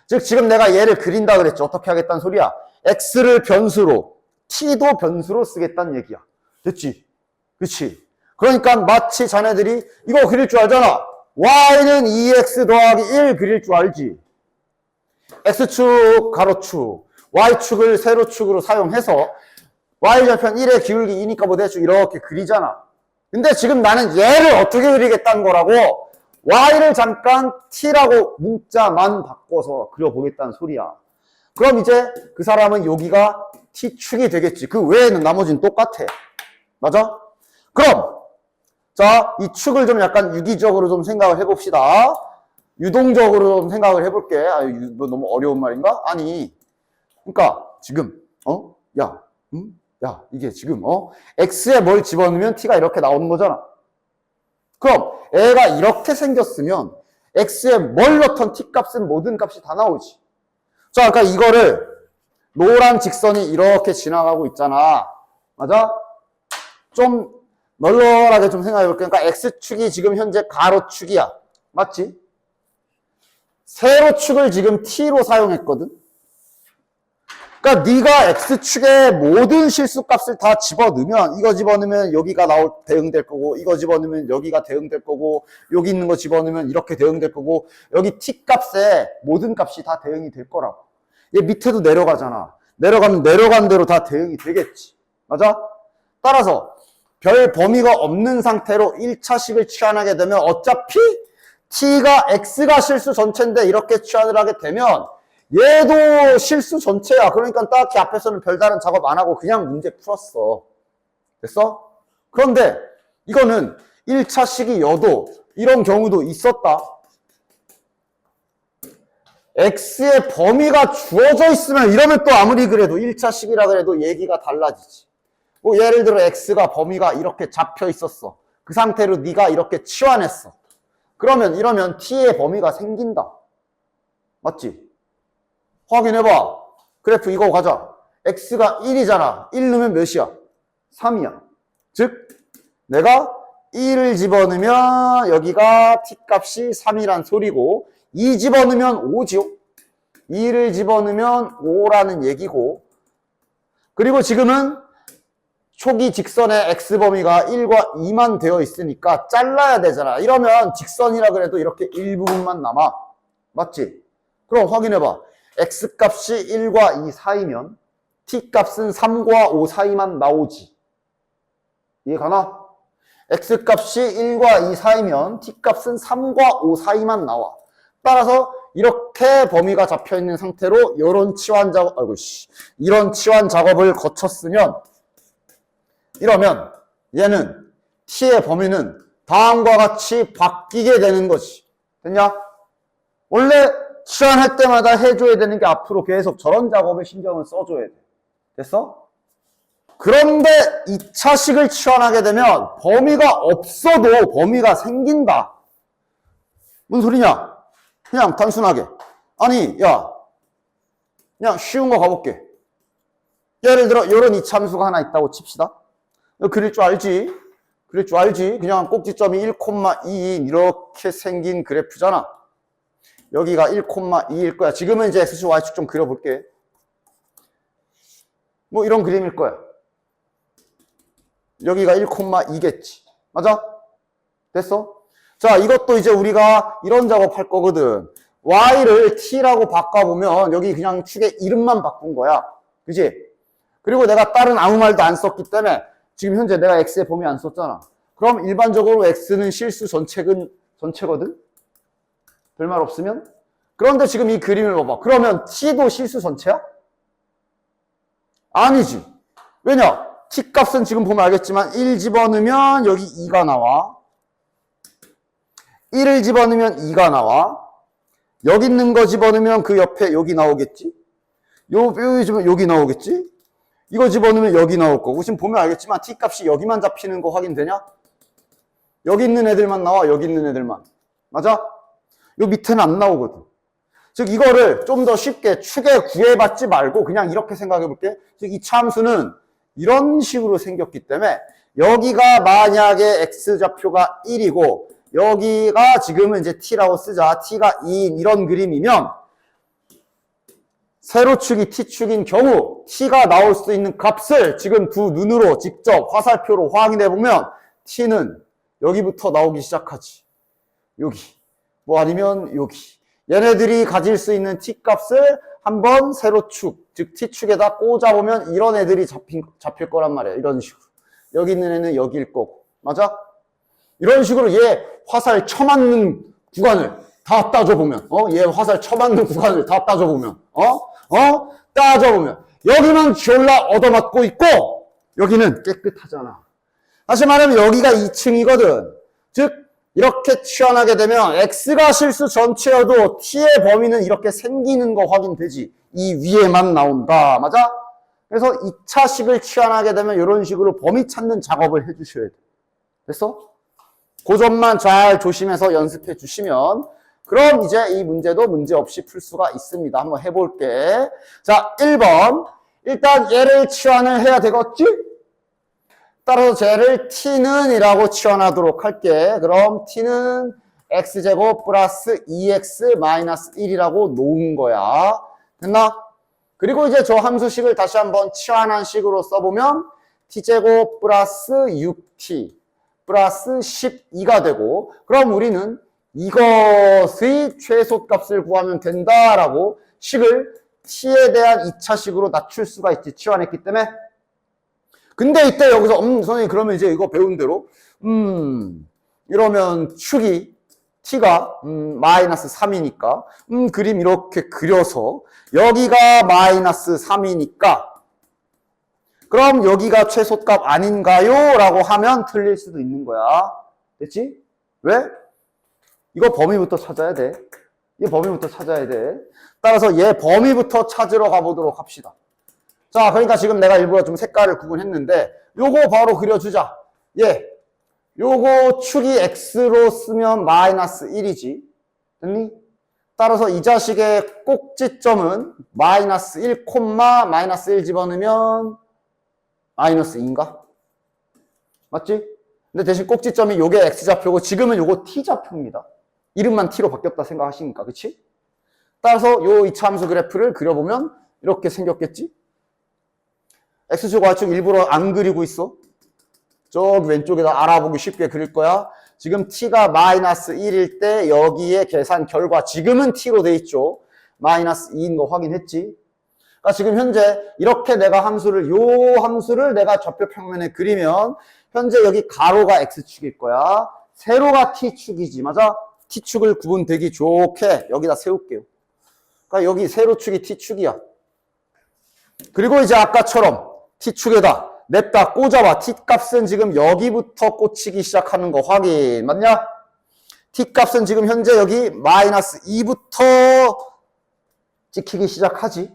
Speaker 1: 즉 지금 내가 얘를 그린다 그랬지. 어떻게 하겠다는 소리야? x를 변수로, t도 변수로 쓰겠다는 얘기야. 됐지? 그치? 그러니까 마치 자네들이 이거 그릴 줄 알잖아. y는 2x 더하기 1 그릴 줄 알지. x축, 가로축, y축을 세로축으로 사용해서 y절편 1의 기울기 2니까 뭐 대충 이렇게 그리잖아. 근데 지금 나는 얘를 어떻게 그리겠다는 거라고. y를 잠깐 t라고 문자만 바꿔서 그려보겠다는 소리야. 그럼 이제 그 사람은 여기가 t축이 되겠지. 그 외에는 나머지는 똑같아. 맞아? 그럼 자, 이 축을 좀 약간 유기적으로 좀 생각을 해봅시다. 유동적으로 좀 생각을 해볼게. 뭐 너무 어려운 말인가? 아니, 그러니까 지금 이게 지금 x에 뭘 집어넣으면 t가 이렇게 나오는 거잖아. 그럼 애가 이렇게 생겼으면 x에 뭘 넣던 t값은 모든 값이 다 나오지. 자, 그러니까 이거를 노란 직선이 이렇게 지나가고 있잖아. 맞아? 좀 널널하게 좀 생각해 볼게. 그러니까 x축이 지금 현재 가로축이야. 맞지? 세로축을 지금 t로 사용했거든. 그러니까 네가 x축의 모든 실수값을 다 집어넣으면 이거 집어넣으면 여기가 대응될 거고 이거 집어넣으면 여기가 대응될 거고 여기 있는 거 집어넣으면 이렇게 대응될 거고 여기 t값에 모든 값이 다 대응이 될 거라고. 얘 밑에도 내려가잖아. 내려가면 내려간 대로 다 대응이 되겠지. 맞아? 따라서 별 범위가 없는 상태로 1차식을 치환하게 되면 어차피 t가 x가 실수 전체인데 이렇게 치환을 하게 되면 얘도 실수 전체야. 그러니까 딱히 앞에서는 별다른 작업 안 하고 그냥 문제 풀었어. 됐어? 그런데 이거는 1차식이여도 이런 경우도 있었다. x의 범위가 주어져 있으면 이러면 또 아무리 그래도 1차식이라 그래도 얘기가 달라지지. 뭐 예를 들어 x가 범위가 이렇게 잡혀 있었어. 그 상태로 네가 이렇게 치환했어. 그러면 이러면 t의 범위가 생긴다. 맞지? 확인해봐. 그래프 이거 가자. x가 1이잖아. 1 넣으면 몇이야? 3이야. 즉 내가 1을 집어넣으면 여기가 t값이 3이란 소리고 2 집어넣으면 5지요. 2를 집어넣으면 5라는 얘기고 그리고 지금은 초기 직선의 x범위가 1과 2만 되어 있으니까 잘라야 되잖아. 이러면 직선이라 그래도 이렇게 일부분만 남아. 맞지? 그럼 확인해봐. x값이 1과 2 사이면 t값은 3과 5 사이만 나오지. 이해가나? x값이 1과 2 사이면 t값은 3과 5 사이만 나와. 따라서 이렇게 범위가 잡혀있는 상태로 이런 치환 작업을 거쳤으면 이러면 얘는 t의 범위는 다음과 같이 바뀌게 되는 거지. 됐냐? 원래 치환할 때마다 해줘야 되는 게 앞으로 계속 저런 작업에 신경을 써줘야 돼. 됐어? 그런데 2차식을 치환하게 되면 범위가 없어도 범위가 생긴다. 무슨 소리냐? 그냥 단순하게. 아니, 야, 그냥 쉬운 거 가볼게. 예를 들어, 이런 이차함수가 하나 있다고 칩시다. 그릴 줄 알지? 그릴 줄 알지? 그냥 꼭지점이 1,2인 이렇게 생긴 그래프잖아. 여기가 1,2일 거야. 지금은 이제 x축, y축 좀 그려볼게. 뭐 이런 그림일 거야. 여기가 1,2겠지. 맞아? 됐어? 자, 이것도 이제 우리가 이런 작업할 거거든. y를 t라고 바꿔보면 여기 그냥 축의 이름만 바꾼 거야. 그지? 그리고 내가 다른 아무 말도 안 썼기 때문에 지금 현재 내가 x의 범위 안 썼잖아. 그럼 일반적으로 x는 실수 전체거든? 별말 없으면? 그런데 지금 이 그림을 봐봐. 그러면 t도 실수 전체야? 아니지. 왜냐? t 값은 지금 보면 알겠지만 1 집어넣으면 여기 2가 나와. 1을 집어넣으면 2가 나와. 여기 있는 거 집어넣으면 그 옆에 여기 나오겠지? 여기 집어넣으면 여기 나오겠지? 이거 집어넣으면 여기 나올 거고. 지금 보면 알겠지만 t 값이 여기만 잡히는 거 확인되냐? 여기 있는 애들만 나와. 여기 있는 애들만. 맞아? 요 밑에는 안 나오거든. 즉 이거를 좀 더 쉽게 축에 구애받지 말고 그냥 이렇게 생각해 볼게. 즉 이 참수는 이런 식으로 생겼기 때문에 여기가 만약에 x좌표가 1이고 여기가 지금은 이제 t라고 쓰자. t가 2인 이런 그림이면 세로축이 t축인 경우 t가 나올 수 있는 값을 지금 두 눈으로 직접 화살표로 확인해 보면 t는 여기부터 나오기 시작하지. 여기. 뭐 아니면 여기. 얘네들이 가질 수 있는 t값을 한번 세로축, 즉 t축에다 꽂아보면 이런 애들이 잡힐 거란 말이야. 이런 식으로. 여기 있는 애는 여기일 거고. 맞아? 이런 식으로 얘 화살 쳐맞는 구간을 다 따져보면, 얘 화살 쳐맞는 구간을 다 따져보면, 따져보면, 여기만 졸라 얻어맞고 있고, 여기는 깨끗하잖아. 다시 말하면 여기가 2층이거든. 즉, 이렇게 취환하게 되면 x가 실수 전체여도 t의 범위는 이렇게 생기는 거 확인되지. 이 위에만 나온다. 맞아? 그래서 2차식을 취환하게 되면 이런 식으로 범위 찾는 작업을 해주셔야 돼. 됐어? 그 점만 잘 조심해서 연습해 주시면 그럼 이제 이 문제도 문제없이 풀 수가 있습니다. 한번 해볼게. 자, 1번. 일단 얘를 취환을 해야 되겠지? 따라서 쟤를 t는 이라고 취환하도록 할게. 그럼 t는 x제곱 플러스 2x 마이너스 1이라고 놓은 거야. 됐나? 그리고 이제 저 함수식을 다시 한번 취환한 식으로 써보면 t제곱 플러스 6t 플러스 12가 되고 그럼 우리는 이것의 최소값을 구하면 된다라고 식을 t에 대한 2차식으로 낮출 수가 있지. 취환했기 때문에. 근데 이때 여기서 선생님 그러면 이제 이거 배운 대로 이러면 축이 t가 마이너스 3이니까 그림 이렇게 그려서 여기가 마이너스 3이니까 그럼 여기가 최소값 아닌가요? 라고 하면 틀릴 수도 있는 거야. 됐지? 왜? 이거 범위부터 찾아야 돼. 이 범위부터 찾아야 돼. 따라서 얘 범위부터 찾으러 가보도록 합시다. 자, 그러니까 지금 내가 일부러 좀 색깔을 구분했는데 요거 바로 그려주자. 예, 요거 축이 x로 쓰면 마이너스 1이지. 됐니? 따라서 이 자식의 꼭지점은 마이너스 1, 마이너스 1 집어넣으면 마이너스 2인가? 맞지? 근데 대신 꼭지점이 요게 x좌표고 지금은 요거 t좌표입니다. 이름만 t로 바뀌었다 생각하시니까. 그치? 따라서 요 이차함수 그래프를 그려보면 이렇게 생겼겠지? x축, y축 일부러 안 그리고 있어. 저기 왼쪽에다 알아보기 쉽게 그릴 거야. 지금 t가 마이너스 1일 때 여기에 계산 결과 지금은 t로 돼 있죠. 마이너스 2인 거 확인했지? 그러니까 지금 현재 이렇게 내가 요 함수를 내가 좌표 평면에 그리면 현재 여기 가로가 x축일 거야. 세로가 t축이지. 맞아? t축을 구분되기 좋게 여기다 세울게요. 그러니까 여기 세로축이 t축이야. 그리고 이제 아까처럼 t축에다 냅다 꽂아봐. t값은 지금 여기부터 꽂히기 시작하는 거 확인. 맞냐? t값은 지금 현재 여기 마이너스 2부터 찍히기 시작하지.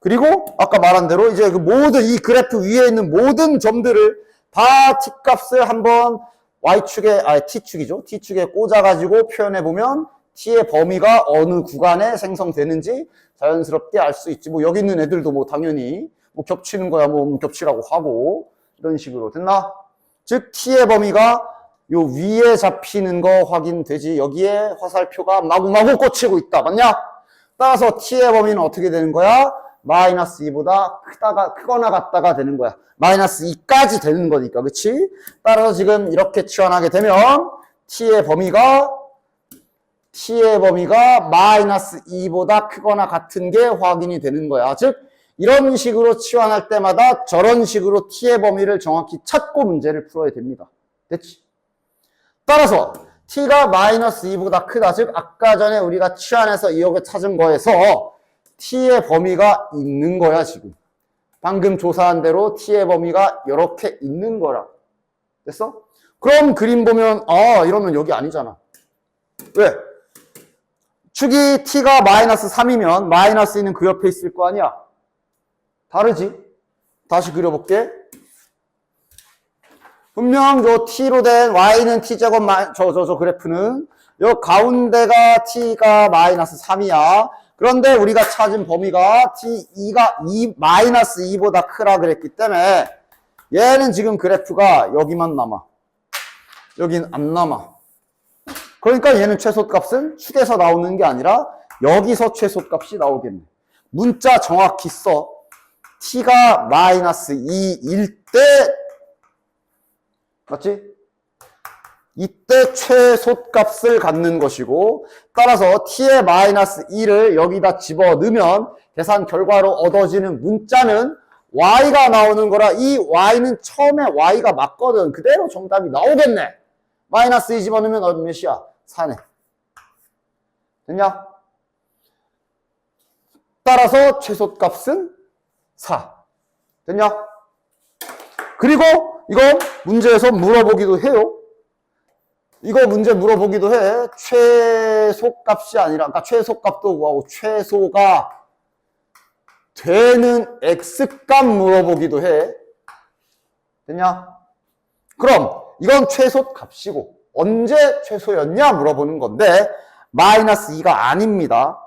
Speaker 1: 그리고 아까 말한 대로 이제 그 모든 이 그래프 위에 있는 모든 점들을 다 t값을 한번 y축에, t축이죠. t축에 꽂아가지고 표현해보면 t의 범위가 어느 구간에 생성되는지 자연스럽게 알 수 있지. 뭐 여기 있는 애들도 뭐 당연히 뭐 겹치는 거야 뭐 겹치라고 하고 이런 식으로 됐나? 즉 t의 범위가 요 위에 잡히는 거 확인되지. 여기에 화살표가 마구마구 꽂히고 있다. 맞냐? 따라서 t의 범위는 어떻게 되는 거야? 마이너스 2보다 크거나 같다가 되는 거야. 마이너스 2까지 되는 거니까. 그치? 따라서 지금 이렇게 취환하게 되면 t의 범위가 마이너스 2보다 크거나 같은 게 확인이 되는 거야. 즉 이런 식으로 치환할 때마다 저런 식으로 t의 범위를 정확히 찾고 문제를 풀어야 됩니다. 됐지? 따라서 t가 마이너스 2보다 크다. 즉 아까 전에 우리가 치환해서 이렇게 찾은 거에서 t의 범위가 있는 거야 지금. 방금 조사한 대로 t의 범위가 이렇게 있는 거라. 됐어? 그럼 그림 보면 이러면 여기 아니잖아. 왜? 축이 t가 마이너스 3이면 마이너스 2는 그 옆에 있을 거 아니야? 다르지? 다시 그려볼게. 분명 저 t로 된 y는 t제곱 저 그래프는 요 가운데가 t가 마이너스 3이야. 그런데 우리가 찾은 범위가 t2가 마이너스 2보다 크라 그랬기 때문에 얘는 지금 그래프가 여기만 남아. 여긴 안 남아. 그러니까 얘는 최소값은 축에서 나오는 게 아니라 여기서 최소값이 나오겠네. 문자 정확히 써. t가 마이너스 2일 때 맞지? 이때 최소값을 갖는 것이고 따라서 t의 마이너스 2를 여기다 집어넣으면 계산 결과로 얻어지는 문자는 y가 나오는 거라 이 y는 처음에 y가 맞거든. 그대로 정답이 나오겠네. 마이너스 2 집어넣으면 몇이야? 4네. 됐냐? 따라서 최소값은 4. 됐냐? 그리고 이거 문제에서 물어보기도 해요. 이거 문제 물어보기도 해. 최소값이 아니라, 그러니까 최소값도 구하고 최소가 되는 x값 물어보기도 해. 됐냐? 그럼 이건 최소값이고 언제 최소였냐 물어보는 건데 마이너스 2가 아닙니다.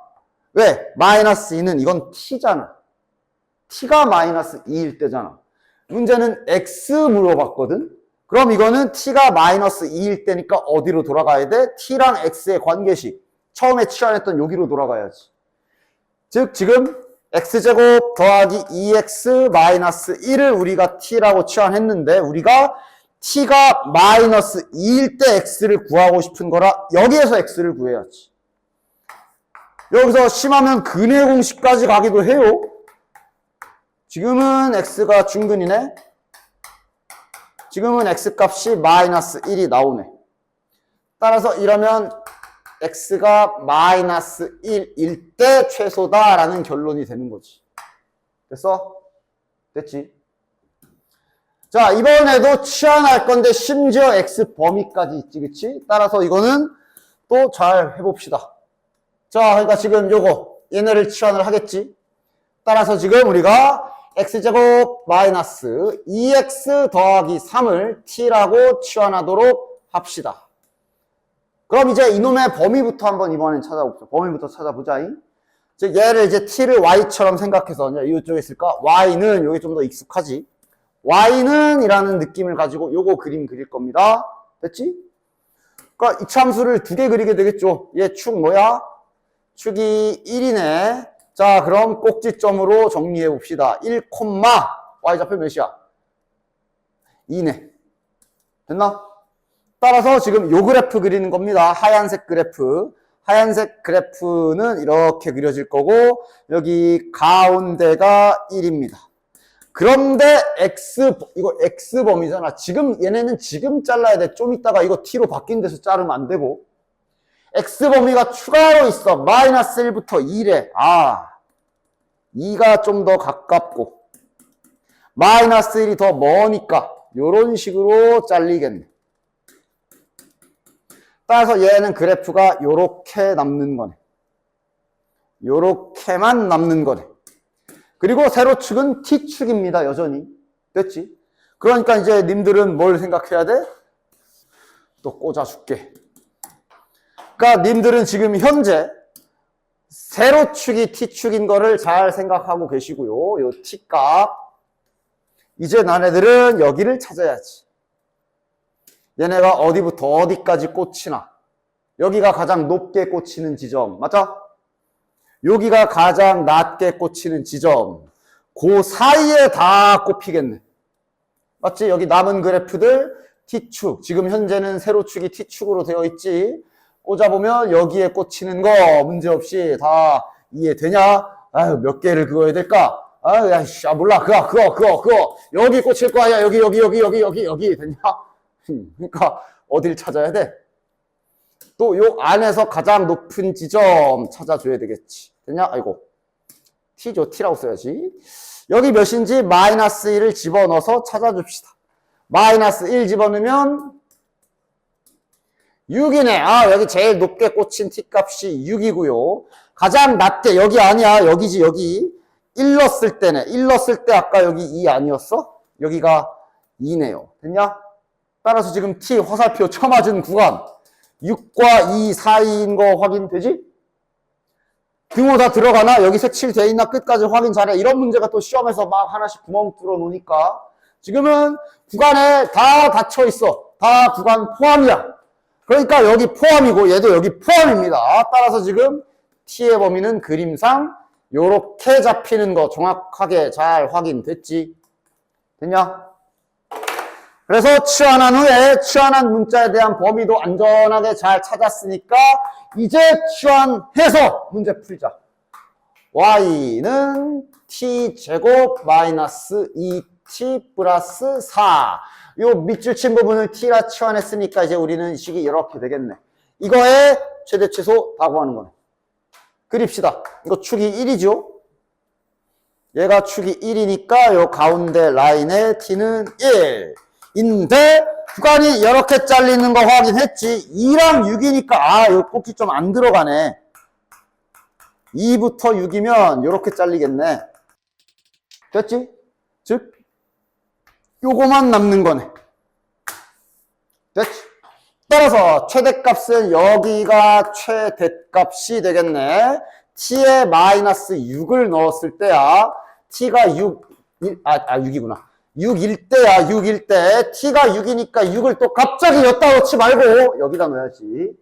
Speaker 1: 왜? 마이너스 2는 이건 t잖아. t가 마이너스 2일 때잖아. 문제는 x 물어봤거든. 그럼 이거는 t가 마이너스 2일 때니까 어디로 돌아가야 돼? t랑 x의 관계식. 처음에 치환했던 여기로 돌아가야지. 즉 지금 x제곱 더하기 2x 마이너스 1을 우리가 t라고 치환했는데 우리가 t가 마이너스 2일 때 x를 구하고 싶은 거라 여기에서 x를 구해야지. 여기서 심하면 근의 공식까지 가기도 해요. 지금은 x가 중근이네. 지금은 x값이 마이너스 1이 나오네. 따라서 이러면 x가 마이너스 1일 때 최소다라는 결론이 되는 거지. 됐어? 됐지? 자, 이번에도 치환할 건데 심지어 x 범위까지 있지, 그치? 따라서 이거는 또 잘 해봅시다. 자, 그러니까 지금 요거 얘네를 치환을 하겠지? 따라서 지금 우리가 x제곱 마이너스 2x 더하기 3을 t라고 치환하도록 합시다. 그럼 이제 이놈의 범위부터 한번 이번엔 찾아봅시다. 범위부터 찾아보자. 즉 얘를 이제 t를 y처럼 생각해서 이제 이쪽에 있을까? y는 여기 좀 더 익숙하지? y는 이라는 느낌을 가지고 요거 그림 그릴 겁니다. 됐지? 그러니까 이참수를 두 개 그리게 되겠죠. 얘 축 뭐야? 축이 1이네. 자, 그럼 꼭지점으로 정리해 봅시다. 1, y좌표 몇이야? 2네. 됐나? 따라서 지금 요 그래프 그리는 겁니다. 하얀색 그래프. 하얀색 그래프는 이렇게 그려질 거고 여기 가운데가 1입니다. 그런데 이거 x범위잖아. 지금 얘네는 지금 잘라야 돼. 좀 이따가 이거 t로 바뀐 데서 자르면 안 되고. x범위가 추가로 있어. 마이너스 1부터 2래. 2가 좀 더 가깝고 마이너스 1이 더 머니까 요런 식으로 잘리겠네. 따라서 얘는 그래프가 요렇게 남는 거네. 요렇게만 남는 거네. 그리고 세로축은 t축입니다. 여전히. 됐지? 그러니까 이제 님들은 뭘 생각해야 돼? 또 꽂아줄게. 그러니까 님들은 지금 현재 세로축이 t축인 거를 잘 생각하고 계시고요. 요 t값. 이제 너네들은 여기를 찾아야지. 얘네가 어디부터 어디까지 꽂히나. 여기가 가장 높게 꽂히는 지점. 맞죠? 여기가 가장 낮게 꽂히는 지점. 그 사이에 다 꼽히겠네. 맞지? 여기 남은 그래프들 T축. 지금 현재는 세로축이 T축으로 되어 있지. 꽂아보면 여기에 꽂히는 거 문제없이 다 이해되냐? 아유, 몇 개를 그어야 될까? 아유, 야, 씨, 몰라. 그거. 여기 꽂힐 거 아니야. 여기. 됐냐? 그러니까 어딜 찾아야 돼? 또 요 안에서 가장 높은 지점 찾아줘야 되겠지. 됐냐? 아이고. T죠. T라고 써야지. 여기 몇인지 마이너스 1을 집어넣어서 찾아줍시다. 마이너스 1 집어넣으면 6이네. 아, 여기 제일 높게 꽂힌 T값이 6이고요. 가장 낮게, 여기 아니야. 여기지, 여기. 1 넣었을 때네. 1 넣었을 때 아까 여기 2 아니었어? 여기가 2네요. 됐냐? 따라서 지금 T 화살표 쳐맞은 구간 6과 2 사이인 거 확인되지? 등호 다 들어가나? 여기 색칠돼 있나? 끝까지 확인 잘해. 이런 문제가 또 시험에서 막 하나씩 구멍 뚫어 놓으니까 지금은 구간에 다 닫혀 있어. 다 구간 포함이야. 그러니까 여기 포함이고 얘도 여기 포함입니다. 따라서 지금 T의 범위는 그림상 요렇게 잡히는 거 정확하게 잘 확인됐지? 됐냐? 그래서 치환한 후에 치환한 문자에 대한 범위도 안전하게 잘 찾았으니까 이제 치환해서 문제 풀자. y는 t제곱 마이너스 2t 플러스 4. 요 밑줄 친 부분을 t라 치환했으니까 이제 우리는 식이 이렇게 되겠네. 이거의 최대 최소 다 구하는 거네. 그립시다. 이거 축이 1이죠. 얘가 축이 1이니까 요 가운데 라인의 t는 1. 인데 구간이 이렇게 잘리는 거 확인했지. 2랑 6이니까 아, 요 꼭지 좀 안 들어가네. 2부터 6이면 이렇게 잘리겠네. 됐지? 즉 요거만 남는 거네. 됐지? 따라서 최대값은 여기가 최대값이 되겠네. t에 마이너스 6을 넣었을 때야 t가 6이구나. 6일 때야, 6일 때. t가 6이니까 6을 또 갑자기 여기다 넣지 말고 여기다 넣어야지.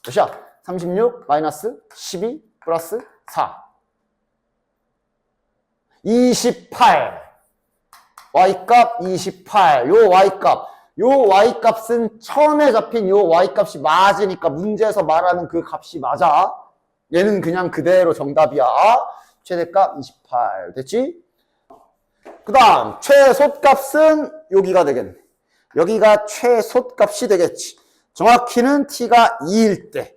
Speaker 1: 몇이야? 36 마이너스 12 플러스 4. 28. y값 28. 요 y값은 처음에 잡힌 요 y값이 맞으니까 문제에서 말하는 그 값이 맞아. 얘는 그냥 그대로 정답이야. 최대값 28. 됐지? 그 다음 최소값은 여기가 되겠네. 여기가 최소값이 되겠지. 정확히는 t가 2일 때.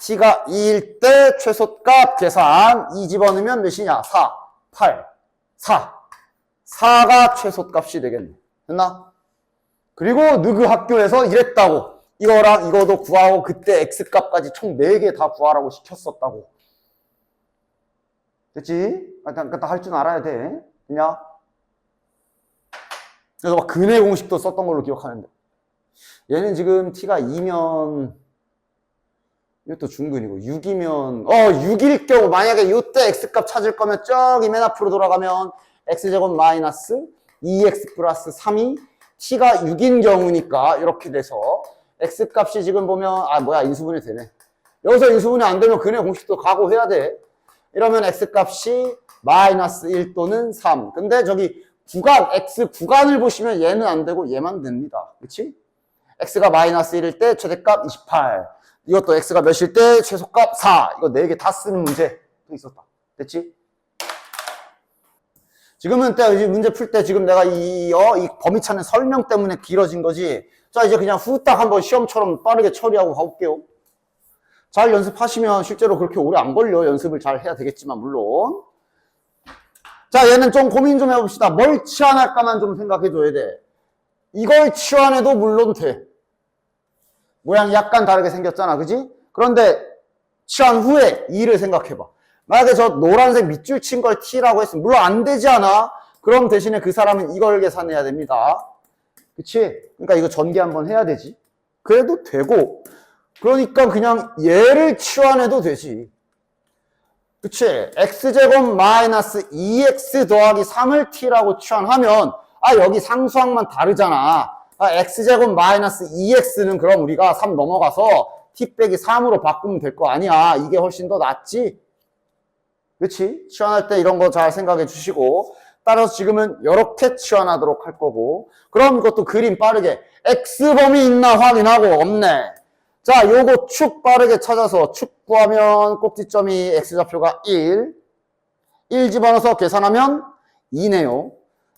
Speaker 1: t가 2일 때 최소값 계산 2 집어넣으면 몇이냐? 4, 8, 4. 4가 최소값이 되겠네. 됐나? 그리고 너그 학교에서 이랬다고. 이거랑 이거도 구하고 그때 x값까지 총 4개 다 구하라고 시켰었다고. 됐지? 일단 할 줄 알아야 돼. 그냥 그래서 막 근해 공식도 썼던 걸로 기억하는데 얘는 지금 t가 2면 이것도 중근이고 6이면 6일 경우 만약에 이때 x값 찾을 거면 저기 맨 앞으로 돌아가면 x제곱 마이너스 2x 플러스 3이 t가 6인 경우니까 이렇게 돼서 x값이 지금 보면 인수분해 되네. 여기서 인수분해 안 되면 근해 공식도 각오해야 돼. 이러면 x값이 마이너스 1 또는 3. 근데 저기 구간, x 구간을 보시면 얘는 안 되고 얘만 됩니다. 그치? x가 마이너스 1일 때 최대값 28. 이것도 x가 몇일 때 최소값 4. 이거 4개 다 쓰는 문제 또 있었다. 됐지? 지금은 문제 풀 때 지금 내가 이 범위 찾는 설명 때문에 길어진 거지. 자, 이제 그냥 후딱 한번 시험처럼 빠르게 처리하고 가볼게요. 잘 연습하시면 실제로 그렇게 오래 안 걸려. 연습을 잘 해야 되겠지만, 물론. 자, 얘는 좀 고민 좀 해봅시다. 뭘 치환할까만 좀 생각해줘야 돼. 이걸 치환해도 물론 돼. 모양이 약간 다르게 생겼잖아. 그지? 그런데 치환 후에 2를 생각해봐. 만약에 저 노란색 밑줄 친 걸 t라고 했으면 물론 안 되지 않아? 그럼 대신에 그 사람은 이걸 계산해야 됩니다. 그치? 그러니까 이거 전개 한번 해야 되지. 그래도 되고 그러니까 그냥 얘를 치환해도 되지. 그치? x제곱 마이너스 2x 더하기 3을 t라고 치환하면 여기 상수항만 다르잖아. x제곱 마이너스 2x는 그럼 우리가 3 넘어가서 t 빼기 3으로 바꾸면 될 거 아니야. 이게 훨씬 더 낫지? 그치? 치환할 때 이런 거 잘 생각해 주시고 따라서 지금은 이렇게 치환하도록 할 거고, 그럼 이것도 그림 빠르게 x범위 있나 확인하고 없네. 자, 요거 축 빠르게 찾아서 축 구하면 꼭지점이 x좌표가 1 집어넣어서 계산하면 2네요.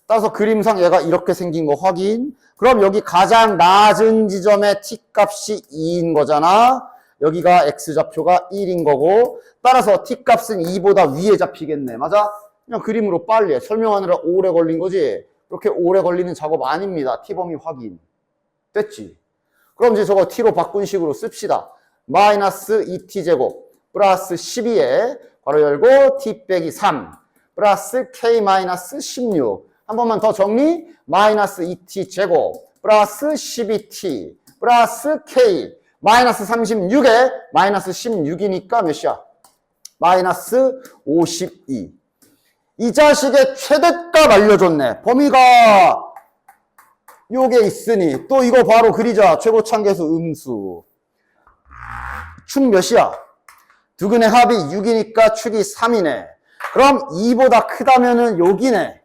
Speaker 1: 따라서 그림상 얘가 이렇게 생긴 거 확인. 그럼 여기 가장 낮은 지점의 t값이 2인 거잖아. 여기가 x좌표가 1인 거고, 따라서 t값은 2보다 위에 잡히겠네. 맞아? 그냥 그림으로 빨리 해. 설명하느라 오래 걸린 거지. 그렇게 오래 걸리는 작업 아닙니다. t범위 확인. 됐지? 그럼 이제 저거 t로 바꾼 식으로 씁시다. 마이너스 2t제곱 플러스 12에 괄호 열고 t 빼기 3 플러스 k 마이너스 16. 한 번만 더 정리. 마이너스 2t제곱 플러스 12t 플러스 k 마이너스 36에 마이너스 16이니까 몇이야? 마이너스 52. 이 자식의 최대값 알려줬네. 범위가 요게 있으니 또 이거 바로 그리자. 최고차계수 음수. 축 몇이야? 두근의 합이 6이니까 축이 3이네. 그럼 2보다 크다면은 여기네.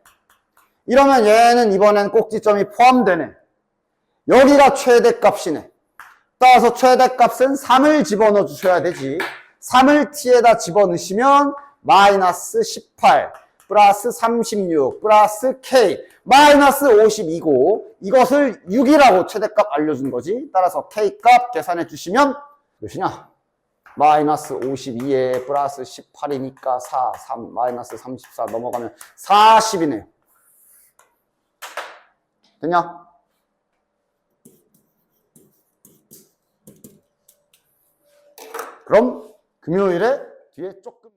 Speaker 1: 이러면 얘는 이번엔 꼭지점이 포함되네. 여기가 최대값이네. 따라서 최대값은 3을 집어넣어 주셔야 되지. 3을 t에다 집어넣으시면 마이너스 18 플러스 36 플러스 k 마이너스 52고 이것을 6이라고 최대값 알려준 거지. 따라서 k값 계산해 주시면 몇이냐? 마이너스 52에 플러스 18이니까 3 마이너스 34 넘어가면 40이네. 됐냐? 그럼 금요일에 뒤에 조금